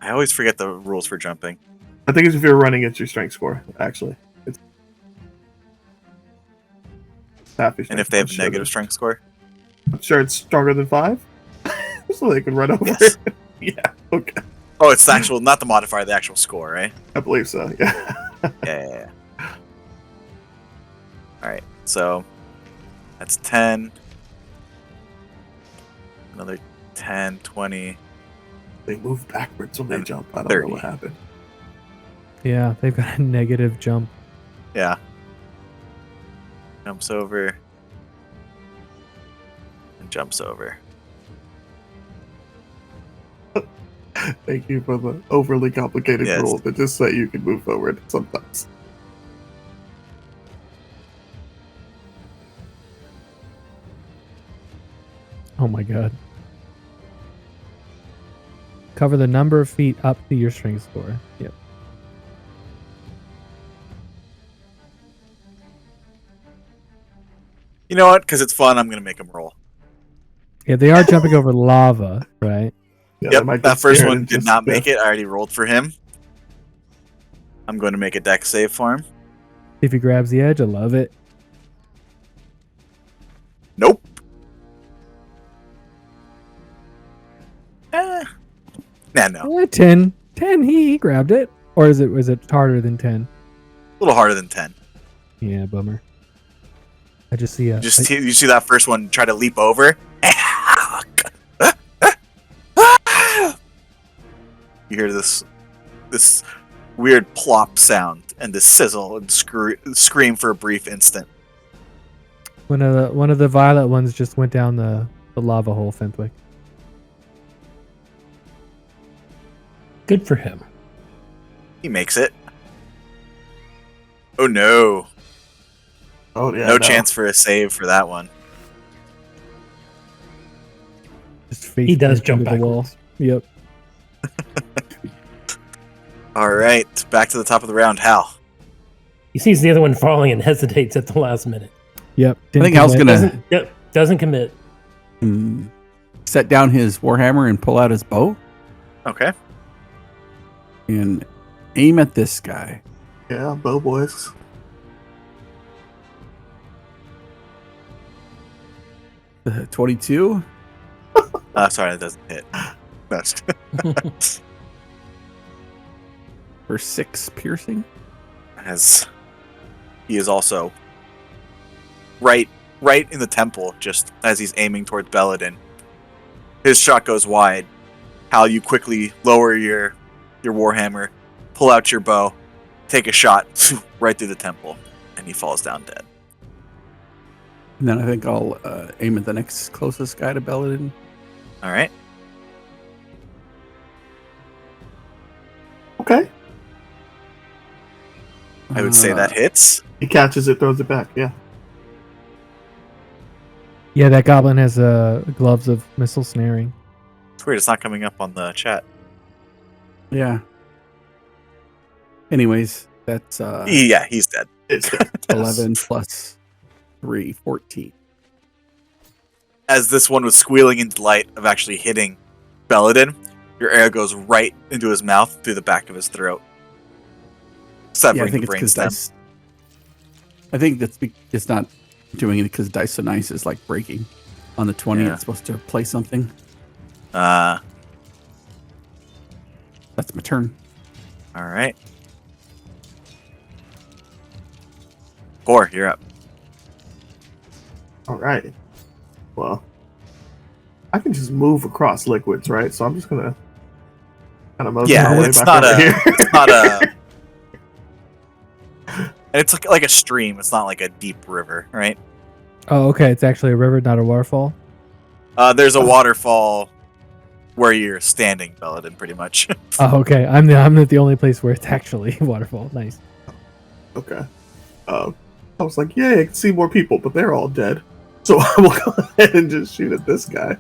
I always forget the rules for jumping. I think it's if you're running, it's your strength score. Actually, it's half your strength And if they have a score, negative strength score? I'm sure it's stronger than 5, so they can run over Yes. it. Yeah. Okay. Oh, it's the actual, not the modifier, the actual score, right? I believe so. Yeah. Yeah. All right, so that's 10. Another 10, 20. They move backwards when they And jump. I don't 30. know what happened. yeah, they've got a negative jump. Yeah. Jumps over. And jumps over. Thank you for the overly complicated Yes. rule that just so you can move forward sometimes. Oh my god. Cover the number of feet up to your strength score. Yep. You know what? Because it's fun, I'm going to make them roll. Yeah, they are jumping over lava, right? Yeah, they Yep, might that get first scared one and did just- not yeah. make it. I already rolled for him. I'm going to make a dex save for him. If he grabs the edge, I love it. Nope. No. 10. 10, he grabbed it. Or was it harder than 10? A little harder than 10. Yeah, bummer. I just see a... You see that first one try to leap over? You hear this weird plop sound and this sizzle and scream for a brief instant. one of the violet ones just went down the lava hole, Fentwick. Good for him. He makes it. Oh no. Oh yeah. No chance for a save for that one. Just face He does into jump the wall. backwards. Yep. Alright, back to the top of the round. Hal. He sees the other one falling and hesitates at the last minute. Yep. I think Hal's commit. gonna Doesn't commit. set down his warhammer and pull out his bow Okay. and aim at this guy. Yeah, bow boys. The 22. Sorry, that doesn't hit. No, for 6 piercing. As he is also right in the temple, just as he's aiming towards Belodin. His shot goes wide. Hal, you quickly lower your warhammer, pull out your bow, take a shot right through the temple, and he falls down dead. And then I think I'll aim at the next closest guy to Belodin. All right. Okay. I would say that hits. He catches it, throws it back. Yeah. Yeah, that goblin has gloves of missile snaring. It's weird. It's not coming up on the chat. Yeah. Anyways, that's Yeah, he's dead. It's 11 plus 3, 14. As this one was squealing in delight of actually hitting Belodin, your arrow goes right into his mouth through the back of his throat, severing I think the it's brainstem. because I think it's not doing it because Dice so Nice is like breaking on the 20. Yeah. It's supposed to play something. All That's my turn. right. 4, you're up. All right. Well, I can just move across liquids, right? So I'm just gonna kind of mosey my way it's back not over a, here. it's not a. It's like a stream. It's not like a deep river, right? Oh, okay. It's actually a river, not a waterfall. There's a waterfall where you're standing, Belodin, pretty much. Oh, okay. I'm not the only place where it's actually a waterfall. Nice. Okay. I was like, yay, I can see more people, but they're all dead. So I will go ahead and just shoot at this guy.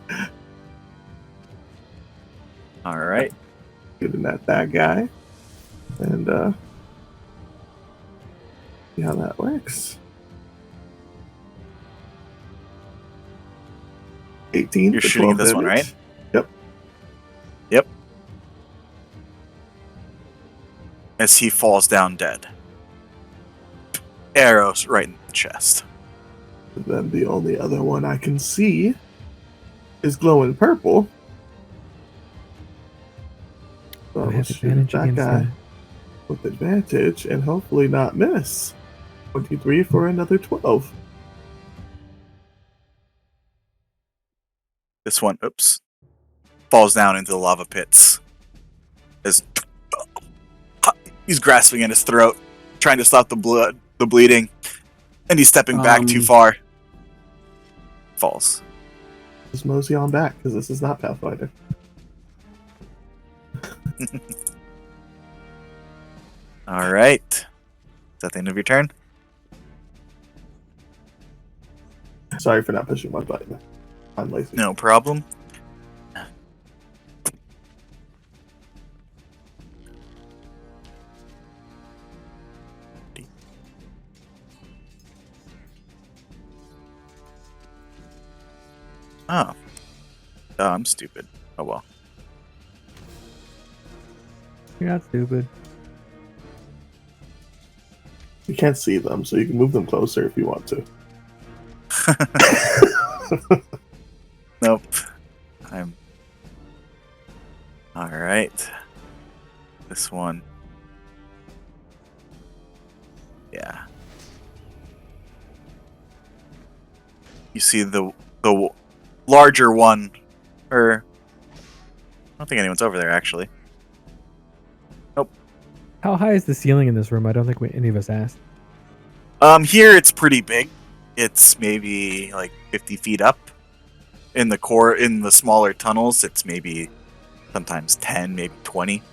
All right. Shooting at that guy. And see how that works. 18. You're for shooting at 12 this one, damage. right? Yep. As he falls down dead. Arrows right in the chest. And then the only other one I can see is glowing purple. So I I'll have shoot advantage that against guy him. with advantage and hopefully not miss. 23 for another 12. This one, falls down into the lava pits. As he's grasping at his throat, trying to stop the bleeding, and he's stepping back too far. Falls. Just mosey on back because this is not Pathfinder. All right. Is that the end of your turn? Sorry for not pushing my button. I'm lazy. No problem. Oh. Oh, I'm stupid. Oh well. You're not stupid. You can't see them, so you can move them closer if you want to. Nope. I'm. Alright. This one. Yeah. You see the larger one, or I don't think anyone's over there actually. How high is the ceiling in this room? I don't think any of us asked. Here it's pretty big. It's maybe like 50 feet up. In the smaller tunnels, it's maybe sometimes 10, maybe 20.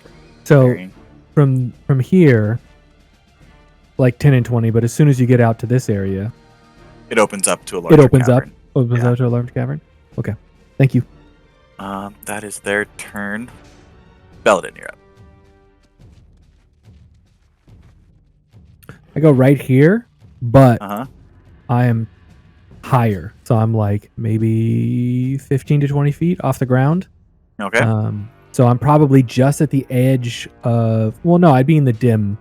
So varying. from here, like 10 and 20, but as soon as you get out to this area, It opens up to a larger opens cavern. opens Yeah. out to a large cavern. Okay, thank you. That is their turn. Belodin, you're up. I go right here, but Uh-huh. I am higher, so I'm like maybe 15 to 20 feet off the ground. Okay. So I'm probably just at the edge of. Well, no, I'd be in the dim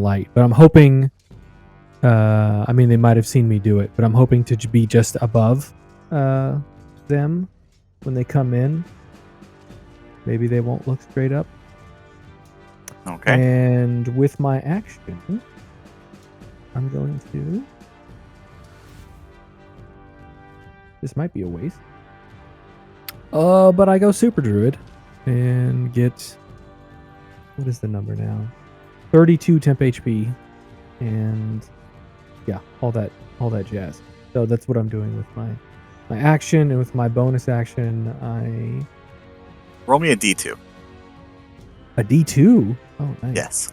light, but I'm hoping. I mean, they might have seen me do it, but I'm hoping to be just above them when they come in. Maybe they won't look straight up. Okay. And with my action, I'm going to. This might be a waste. But I go Super Druid and get. What is the number now? 32 temp HP, and yeah, all that jazz. So that's what I'm doing with my action, and with my bonus action, I Roll me a D2. a D2. Oh, nice. Yes.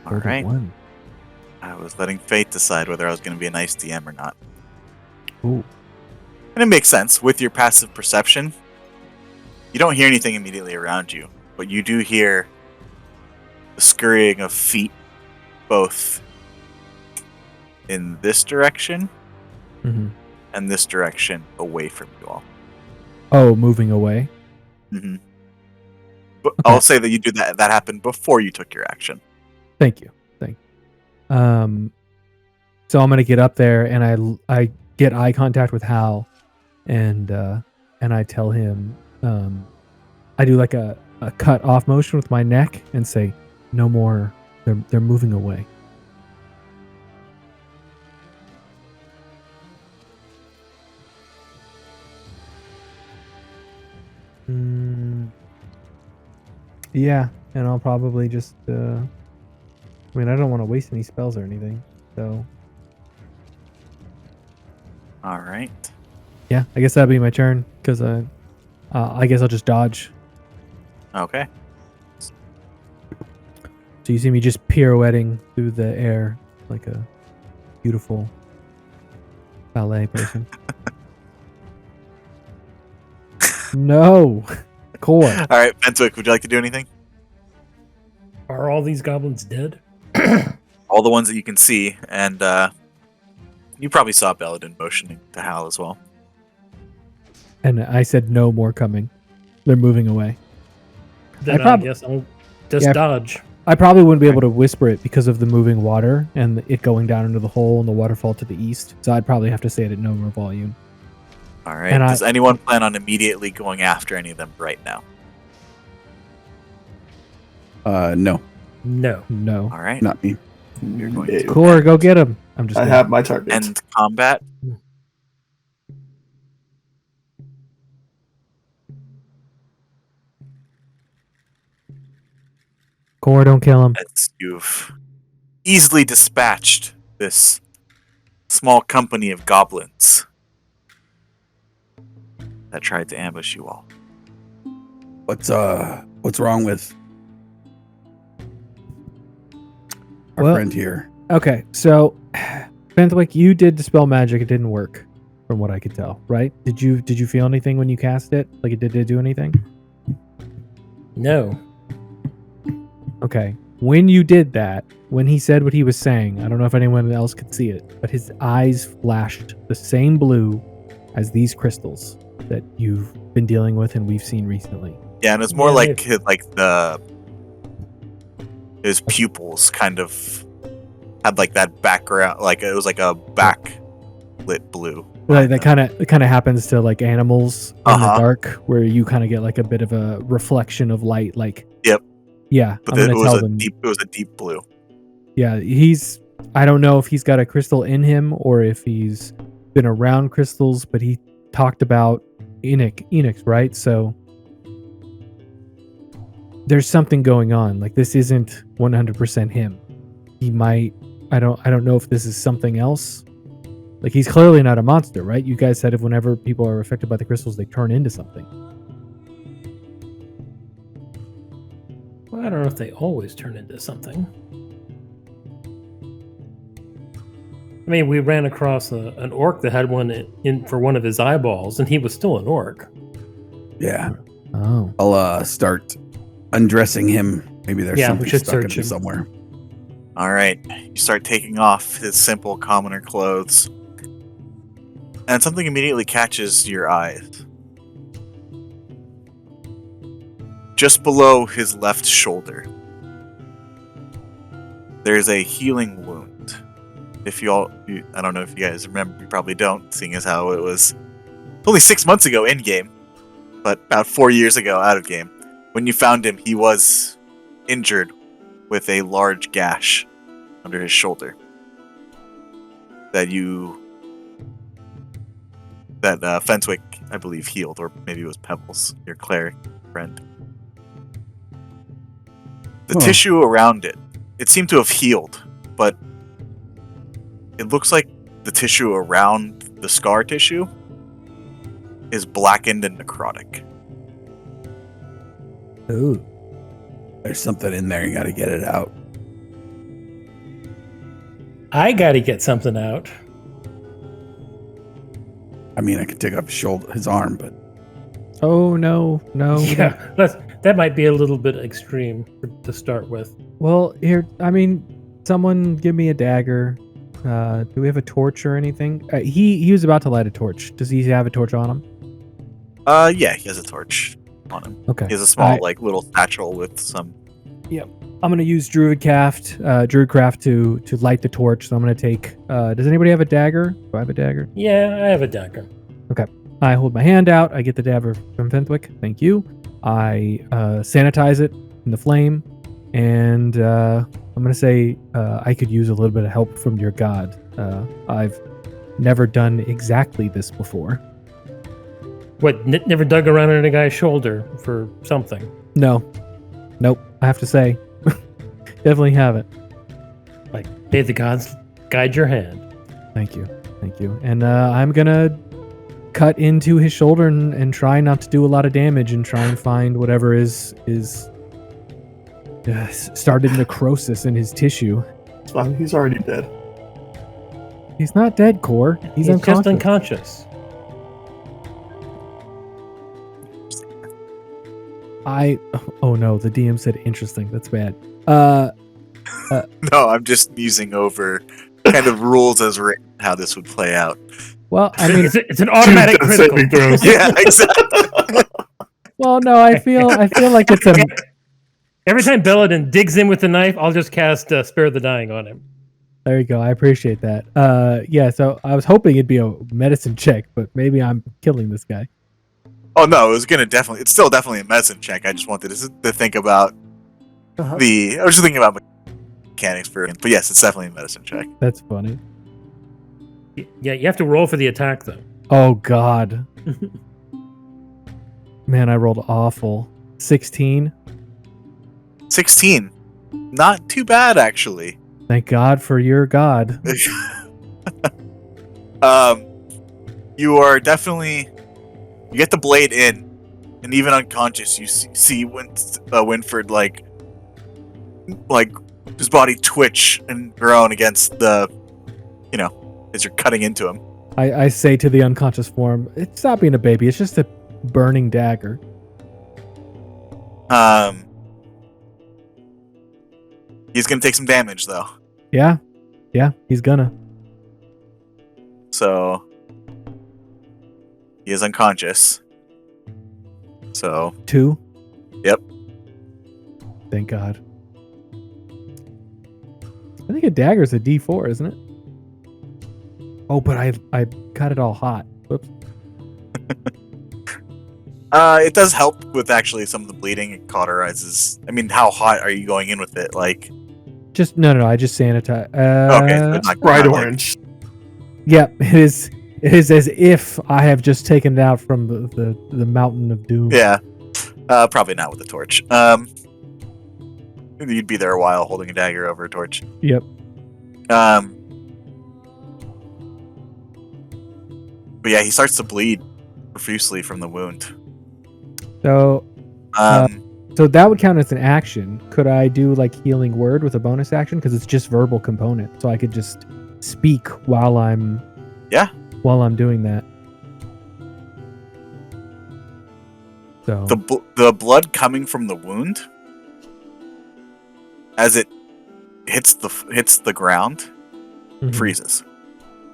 All right. 31. I was letting fate decide whether I was going to be a nice DM or not. Ooh. And it makes sense. With your passive perception, you don't hear anything immediately around you, but you do hear the scurrying of feet, both in this direction Mm-hmm. and this direction away from you all. Oh, moving away. Mm-hmm. But Okay. I'll say that you do that. That happened before you took your action. Thank you. So I'm gonna get up there, and I get eye contact with Hal, and I tell him, I do like a cut off motion with my neck and say, no more. They're moving away. Yeah, and I'll probably just. I mean, I don't want to waste any spells or anything, so. All right. Yeah, I guess that'd be my turn, because I guess I'll just dodge. Okay. So you see me just pirouetting through the air like a beautiful ballet person. No, core. All right, Bentwick, would you like to do anything? Are all these goblins dead? All the ones that you can see, and you probably saw Belodin motioning to Hal as well. And I said no more coming. They're moving away. Then I guess I'll just dodge. I probably wouldn't be able to whisper it because of the moving water and it going down into the hole and the waterfall to the east. So I'd probably have to say it at no more volume. All right. And Does anyone plan on immediately going after any of them right now? No, No. No. All right. not me. You're going to Core, go get him. I'm just I kidding. have my target. end combat. Core, don't kill him. As you've easily dispatched this small company of goblins that tried to ambush you all. What's wrong with our Well- friend here? Okay, so Bentwick, you did dispel magic. It didn't work, from what I could tell, right? Did you feel anything when you cast it? Like did it do anything? No. Okay. When you did that, when he said what he was saying, I don't know if anyone else could see it, but his eyes flashed the same blue as these crystals that you've been dealing with and we've seen recently. Yeah, and it's more Yeah, like his pupils kind of had like that background, like it was like a backlit blue. Like that kind of happens to like animals in the Uh-huh. dark, where you kind of get like a bit of a reflection of light. Like, Yep. Yeah, But I'm it gonna was tell a them. deep. It was a deep blue. Yeah, I don't know if he's got a crystal in him or if he's been around crystals, but he talked about Enix, right? So there's something going on. Like this isn't 100% him. He might. I don't know if this is something else. Like he's clearly not a monster, right? You guys said if whenever people are affected by the crystals, they turn into something. Well, I don't know if they always turn into something. I mean, we ran across an orc that had one in for one of his eyeballs, and he was still an orc. Yeah, Oh. I'll start undressing him. Maybe there's Yeah, we something should stuck in search him him. somewhere. All right, you start taking off his simple, commoner clothes, and something immediately catches your eyes. Just below his left shoulder, there's a healing wound. I don't know if you guys remember, you probably don't, seeing as how it was only 6 months ago in game, but about 4 years ago out of game. When you found him, he was injured with a large gash under his shoulder that Fenswick, I believe, healed, or maybe it was Pebbles, your cleric friend. The tissue around it seemed to have healed, but it looks like the tissue around the scar tissue is blackened and necrotic. Ooh. There's something in there. You got to get it out. I gotta get something out. I mean, I could take off his arm, but Oh no. Yeah, that might be a little bit extreme to start with. Well, here, I mean, someone give me a dagger. Do we have a torch or anything? He was about to light a torch. Does he have a torch on him? Yeah, he has a torch on him. Okay. He has a small, little satchel with some. I'm gonna use Druidcraft to light the torch. So I'm gonna take. Does anybody have a dagger? Do I have a dagger? Yeah, I have a dagger. I hold my hand out. I get the dagger from Fenthwick. Thank you. I sanitize it in the flame, and I'm gonna say I could use a little bit of help from your god. I've never done exactly this before. What? Never dug around on a guy's shoulder for something? Nope. I have to say, definitely haven't. Like, may the gods guide your hand. Thank you. And I'm gonna cut into his shoulder and try not to do a lot of damage and try and find whatever is started necrosis in his tissue. It's fine. He's already dead. He's not dead, Core. He's unconscious. Just unconscious. Oh no, the DM said interesting. That's bad. No, I'm just musing over kind of rules as written, how this would play out. Well, I mean, it's an automatic critical. Saving throws. Yeah, exactly. well, no, I feel like it's a. Every time Belodin digs in with the knife, I'll just cast Spare the Dying on him. There you go. I appreciate that. Yeah. So I was hoping it'd be a medicine check, but maybe I'm killing this guy. Oh no, it's still definitely a medicine check. I just wanted to think about I was just thinking about mechanics but yes, it's definitely a medicine check. That's funny. Yeah, you have to roll for the attack though. Oh God. Man, I rolled awful. 16. 16. Not too bad, actually. Thank God for your God. You are definitely. You get the blade in, and even unconscious, you see Winferd like his body twitch and groan against the, as you're cutting into him. I say to the unconscious form, "Stop being a baby. It's just a burning dagger." He's gonna take some damage though. Yeah, he's gonna. So he is unconscious. So 2. Yep. Thank God. I think a dagger is a D4, isn't it? Oh, but I got it all hot. Whoops. It does help with actually some of the bleeding. It cauterizes. I mean, how hot are you going in with it? Like, Just no. I just sanitize. okay, so it's not Bright like- orange. Yeah, it is. It is as if I have just taken it out from the mountain of doom. Yeah, probably not with the torch. You'd be there a while holding a dagger over a torch. Yep. But yeah, he starts to bleed profusely from the wound. So so that would count as an action. Could I do like healing word with a bonus action because it's just verbal component, so I could just speak while I'm doing that. So the blood coming from the wound, as it hits the ground, Mhm. freezes.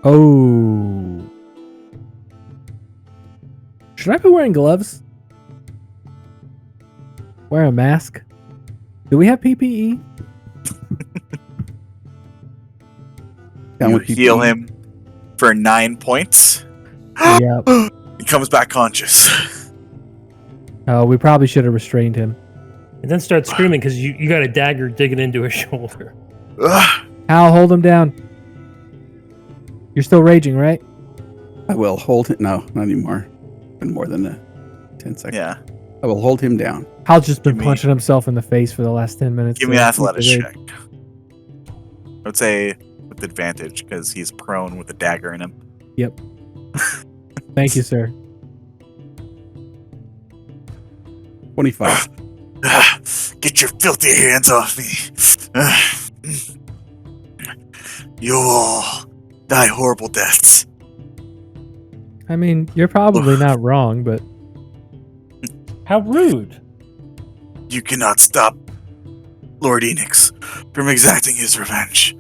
Oh. Should I be wearing gloves? Wear a mask? Do we have PPE? Down You with heal PPE. him for 9 points. Yep. He comes back conscious. Oh, we probably should have restrained him. And then start screaming because you got a dagger digging into his shoulder. Ugh. Hal, hold him down. You're still raging, right? I will hold it. No, not anymore. Been more than 10 seconds. Yeah. I will hold him down. Hal's just been Give me- punching himself in the face for the last 10 minutes. Give me an so athletics keep the check. I would say with advantage because he's prone with a dagger in him. rage. Thank you, sir. 25. Get your filthy hands off me. You will die horrible deaths. I mean, you're probably not wrong, but How rude. You cannot stop Lord Enix from exacting his revenge.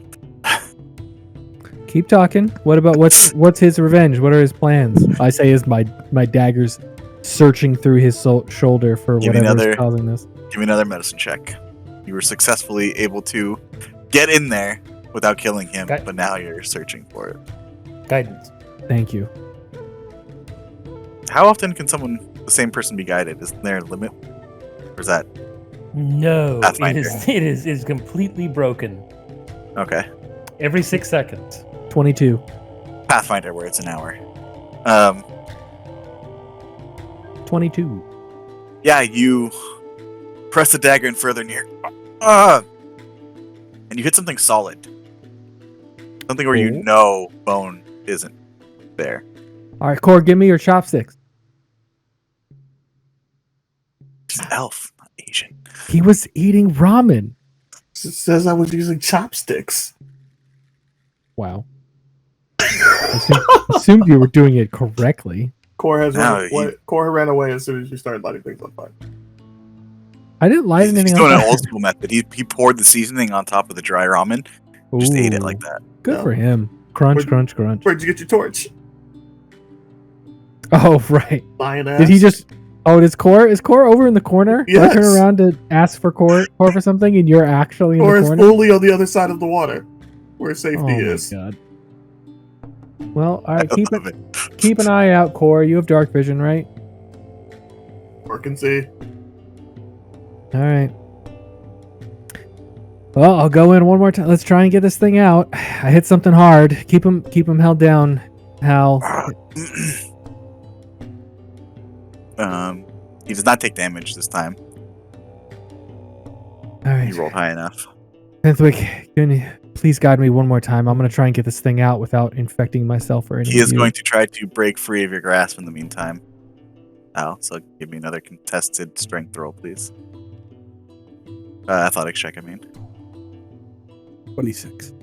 keep talking. What about what's his revenge? What are his plans? I say as my dagger's searching through his shoulder for Give me whatever's another- causing this. Give me another medicine check. You were successfully able to get in there without killing him, Okay. but now you're searching for it. Guidance. Thank you. How often can the same person be guided? Isn't there a limit? Or is that No, it Pathfinder. is completely broken. okay? Every 6 seconds. 22. Pathfinder, where it's an hour. 22. Yeah, you press the dagger in further near, and you hit something solid. Something where you Oh. know bone isn't there. All right, Core, give me your chopsticks. She's an elf, not Asian. He was eating ramen. It says I was using chopsticks. Wow. Assumed you were doing it correctly. Core has No, run away. Core ran away as soon as you started lighting things on fire. I didn't light He's anything doing on an fire. old school method. He poured the seasoning on top of the dry ramen, just ate it Ooh, like that. Good Yeah. for him. Crunch, Where'd- crunch, crunch. Where'd you get your torch? Oh, right. Lion ass. Did he just... Oh, is Core over in the corner? Do I turn Yes. around to ask for Core for something and you're actually in Core the is corner? fully on the other side of the water, where safety Oh my is. god. Well, all right, I keep love it. Keep an eye out, Core. You have dark vision, right? Core can see. All right. Well, I'll go in one more time. Let's try and get this thing out. I hit something hard. Keep him held down, Hal. He does not take damage this time. All right. He rolled high enough. Penthwick, can you please guide me one more time? I'm gonna try and get this thing out without infecting myself or anything. He is going to try to break free of your grasp in the meantime. So give me another contested strength roll, please. Athletics check, I mean. 26.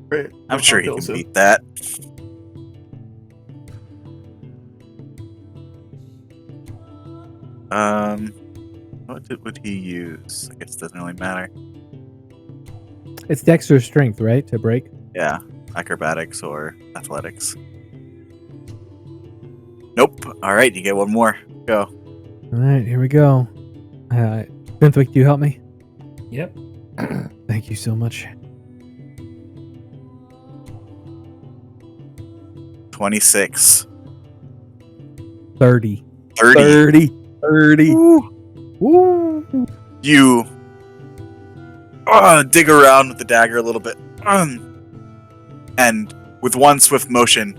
Great. I'm sure he Kills can him. beat that. What would he use? I guess it doesn't really matter. It's Dexter strength, right, to break? Yeah, acrobatics or athletics. Nope. All right, you get one more. Go. All right, here we go. Penthwick, do you help me? Yep. Thank you so much. 26. 30. 30. 30. Woo! You dig around with the dagger a little bit. And with one swift motion,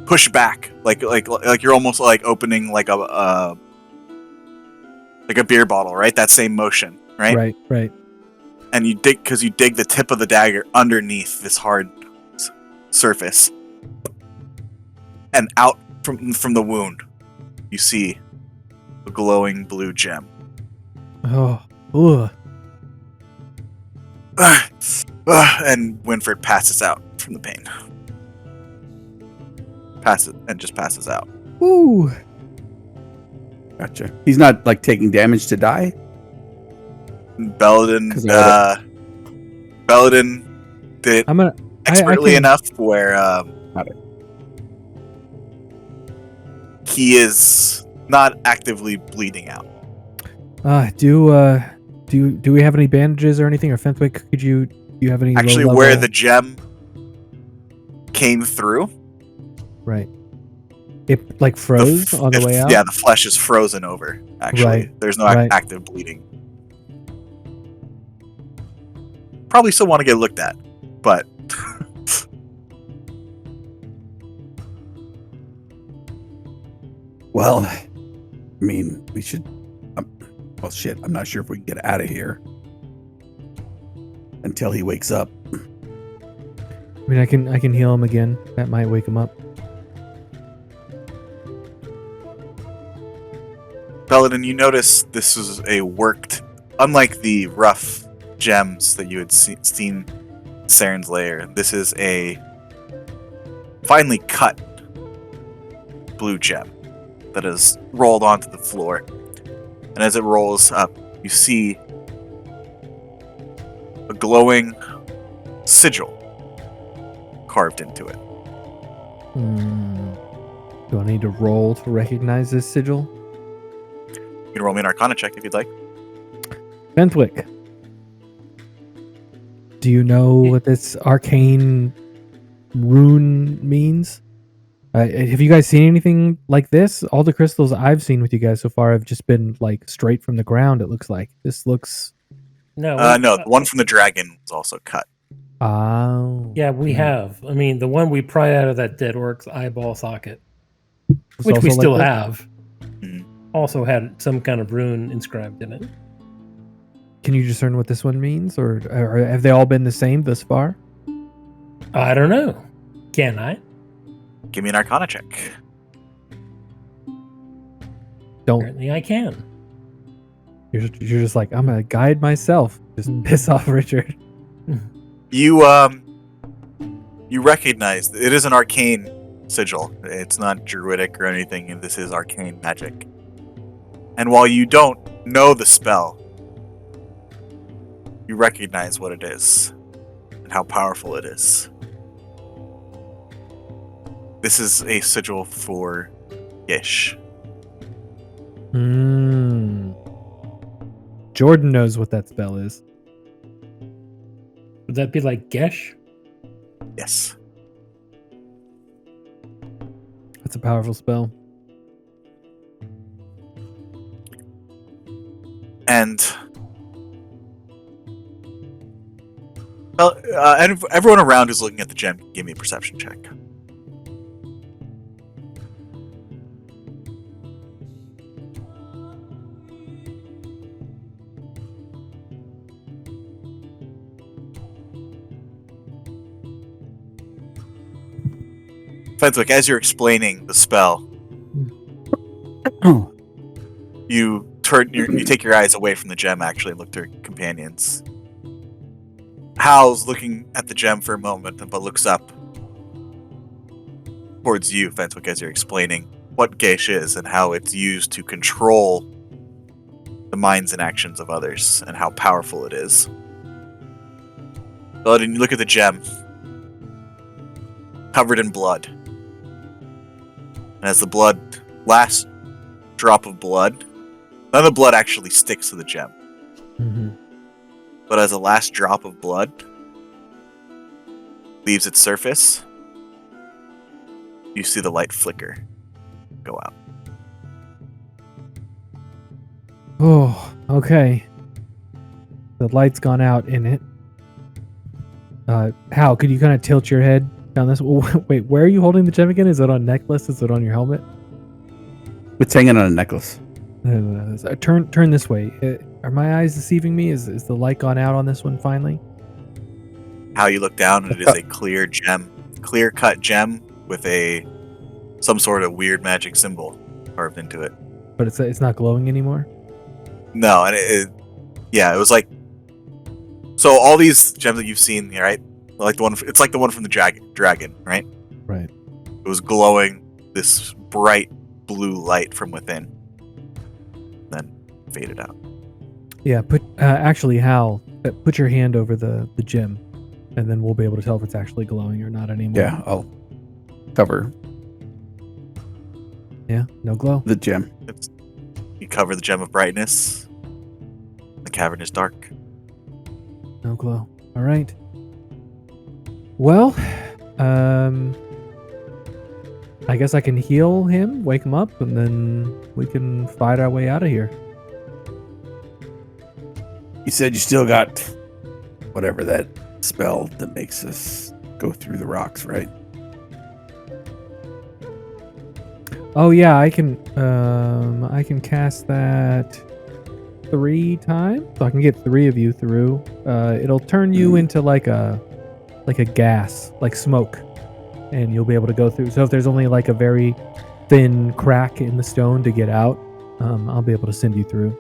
push back. Like you're almost like opening like a beer bottle, right? That same motion, right? Right. And you dig the tip of the dagger underneath this hard surface, and out from the wound, you see a glowing blue gem. Oh, ugh. And Winferd passes out from the pain. Just passes out. Ooh. Gotcha. He's not like taking damage to die. Belodin, 'Cause I Belodin did it I'm gonna. expertly can- enough where Got it. he is not actively bleeding out. Do do we have any bandages or anything? Or Fenthwick, do you have any Actually, low-level... where the gem came through, Right. It like froze on the way out? yeah, the flesh is frozen over, actually. Right, There's no right. active bleeding. Probably still want to get looked at, but... Well, I mean, we should... well, shit, I'm not sure if we can get out of here until he wakes up. I mean, I can heal him again. That might wake him up. Belodin, you notice this is a worked, unlike the rough gems that you had seen Saren's lair. This is a finely cut blue gem that is rolled onto the floor. And as it rolls up, you see a glowing sigil carved into it. Do I need to roll to recognize this sigil? You can roll me an Arcana check if you'd like. Fenthwick, do you know what this arcane rune means? Have you guys seen anything like this? All the crystals I've seen with you guys so far have just been like straight from the ground. It looks like this looks. No, No, the one from the dragon was also cut. Oh, yeah, we have. I mean, the one we pry out of that dead orc's eyeball socket, It's which we also still like this? have, Mhm. also had some kind of rune inscribed in it. Can you discern what this one means, or have they all been the same thus far? I don't know. Can I? Give me an Arcana check. Don't. Apparently, I can. You're just like, I'm gonna guide myself. Just piss off Richard. You recognize it is an arcane sigil. It's not druidic or anything, and this is arcane magic. And while you don't know the spell, you recognize what it is and how powerful it is. This is a sigil for Gish. Jordan knows what that spell is. Would that be like Gesh? Yes. That's a powerful spell. And everyone around who's looking at the gem, give me a perception check. Fenthwick, as you're explaining the spell, you take your eyes away from the gem, actually, and look to your companions. Hal's looking at the gem for a moment, but looks up towards you, Fenthwick, as you're explaining what Gesh is and how it's used to control the minds and actions of others and how powerful it is. Belodin, you look at the gem, covered in blood. And as the last drop of blood, none of the blood actually sticks to the gem. But as the last drop of blood leaves its surface, you see the light flicker go out. Oh, okay. The light's gone out in it. Hal, could you kind of tilt your head down this? Wait, where are you holding the gem again? Is it on a necklace? Is it on your helmet? It's hanging on a necklace. Turn this way. Are my eyes deceiving me? Is the light gone out on this one finally? How you look down, and it is a clear gem, clear-cut gem with some sort of weird magic symbol carved into it. But it's not glowing anymore? No, and it was like, so all these gems that you've seen, right? It's like the one from the dragon, right? Right. It was glowing this bright blue light from within, then faded out. Yeah. Actually, Hal, put your hand over the gem, and then we'll be able to tell if it's actually glowing or not anymore. Yeah, I'll cover Yeah. No glow. the gem. You cover the gem of brightness. The cavern is dark. No glow. All right. Well, I guess I can heal him, wake him up, and then we can fight our way out of here. You said you still got whatever that spell that makes us go through the rocks, right? Oh yeah, I can cast that 3 times. So I can get 3 of you through. It'll turn you into like a gas, like smoke, and you'll be able to go through. So if there's only like a very thin crack in the stone to get out, I'll be able to send you through.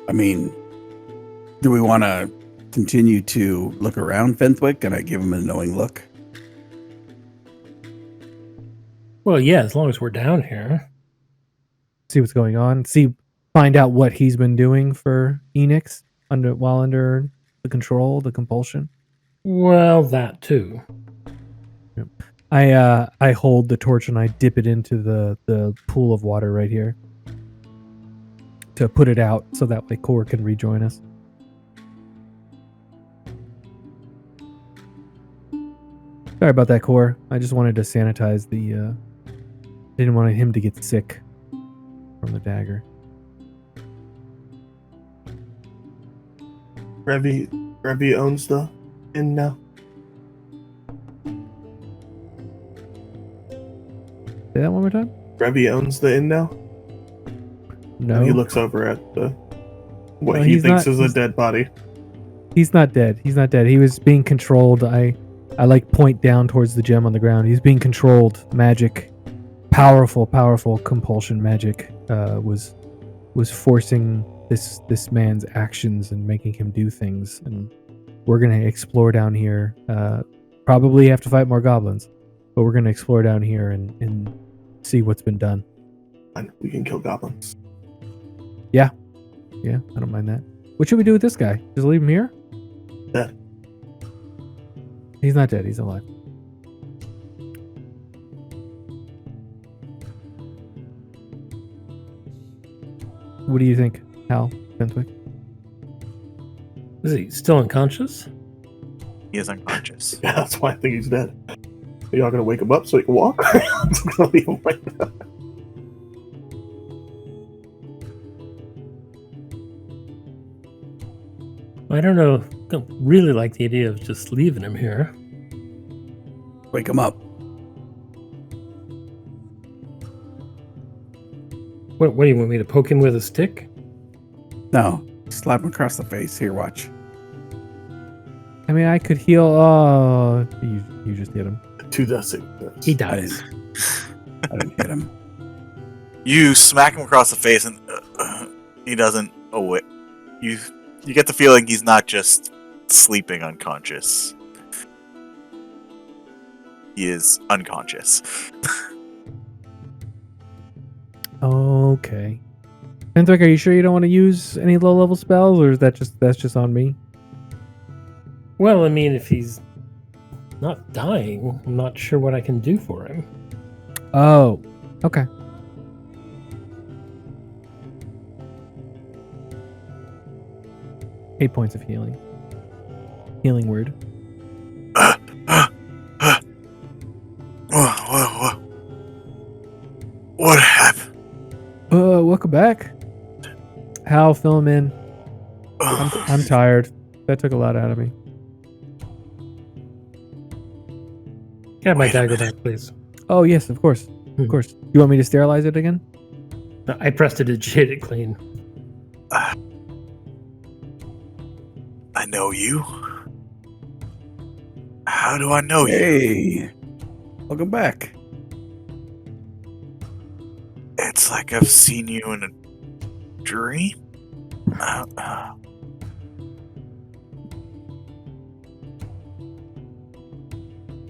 I mean, do we want to continue to look around Fenthwick? Can I give him a knowing look? Well, yeah, as long as we're down here. See what's going on. Find out what he's been doing for Enix while under the control, the compulsion. Well, that too. I hold the torch and I dip it into the pool of water right here to put it out so that way Core can rejoin us. Sorry about that, Core. I just wanted to sanitize the. Didn't want him to get sick from the dagger. Revi owns the inn now. Say that one more time. Revi owns the inn now. No, And he looks over at what No, he he's thinks not- is a he's- dead body. he's not dead. He's not dead. He was being controlled. I like point down towards the gem on the ground. He's being controlled. Magic, powerful compulsion magic was forcing this man's actions and making him do things. And we're gonna explore down here. Probably have to fight more goblins, but we're gonna explore down here and see what's been done. And we can kill goblins. Yeah, I don't mind that. What should we do with this guy? Just leave him here? Dead. He's not dead. He's alive. What do you think, Hal Fenthwick? Is he still unconscious? He is unconscious. Yeah, that's why I think he's dead. Are y'all gonna wake him up so he can walk? I'm just gonna leave him like that. I don't know. Don't really like the idea of just leaving him here. Wake him up. What do you want me to poke him with a stick? No, slap him across the face. Here, watch. I mean, I could heal. Oh, you just hit him. 2d6. He I dies. didn't hit him. You smack him across the face, and he doesn't. Oh wait, you get the feeling he's not just sleeping unconscious. He is unconscious. Okay. Fenthwick, are you sure you don't want to use any low-level spells, or is that's just on me? Well, I mean, if he's not dying, I'm not sure what I can do for him. Oh, okay. Eight points of healing. Healing word. What happened? Welcome back. Hal, fill him in. I'm tired. That took a lot out of me. Get my Wait a dagger minute. back, please. Oh yes, of course, of course. You want me to sterilize it again? I pressed it to jade it clean. I know you. How do I know you? Hey, welcome back. It's like I've seen you in a dream.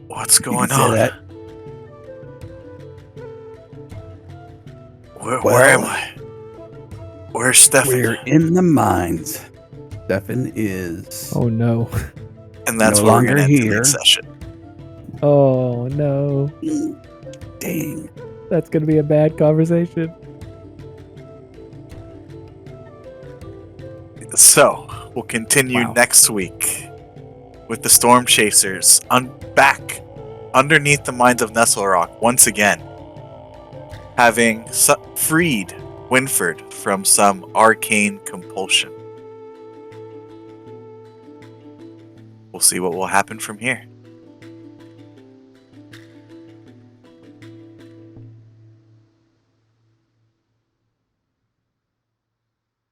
What's You going can say on? that. Where am I? Where's Stefan? We're in the mines. Stefan is Oh no. And that's no where we're longer gonna end here. today's session. Oh no. Dang. That's gonna be a bad conversation. So, we'll continue Wow. next week with the Storm Chasers back underneath the mines of Nestlerock once again, having freed Winferd from some arcane compulsion. We'll see what will happen from here.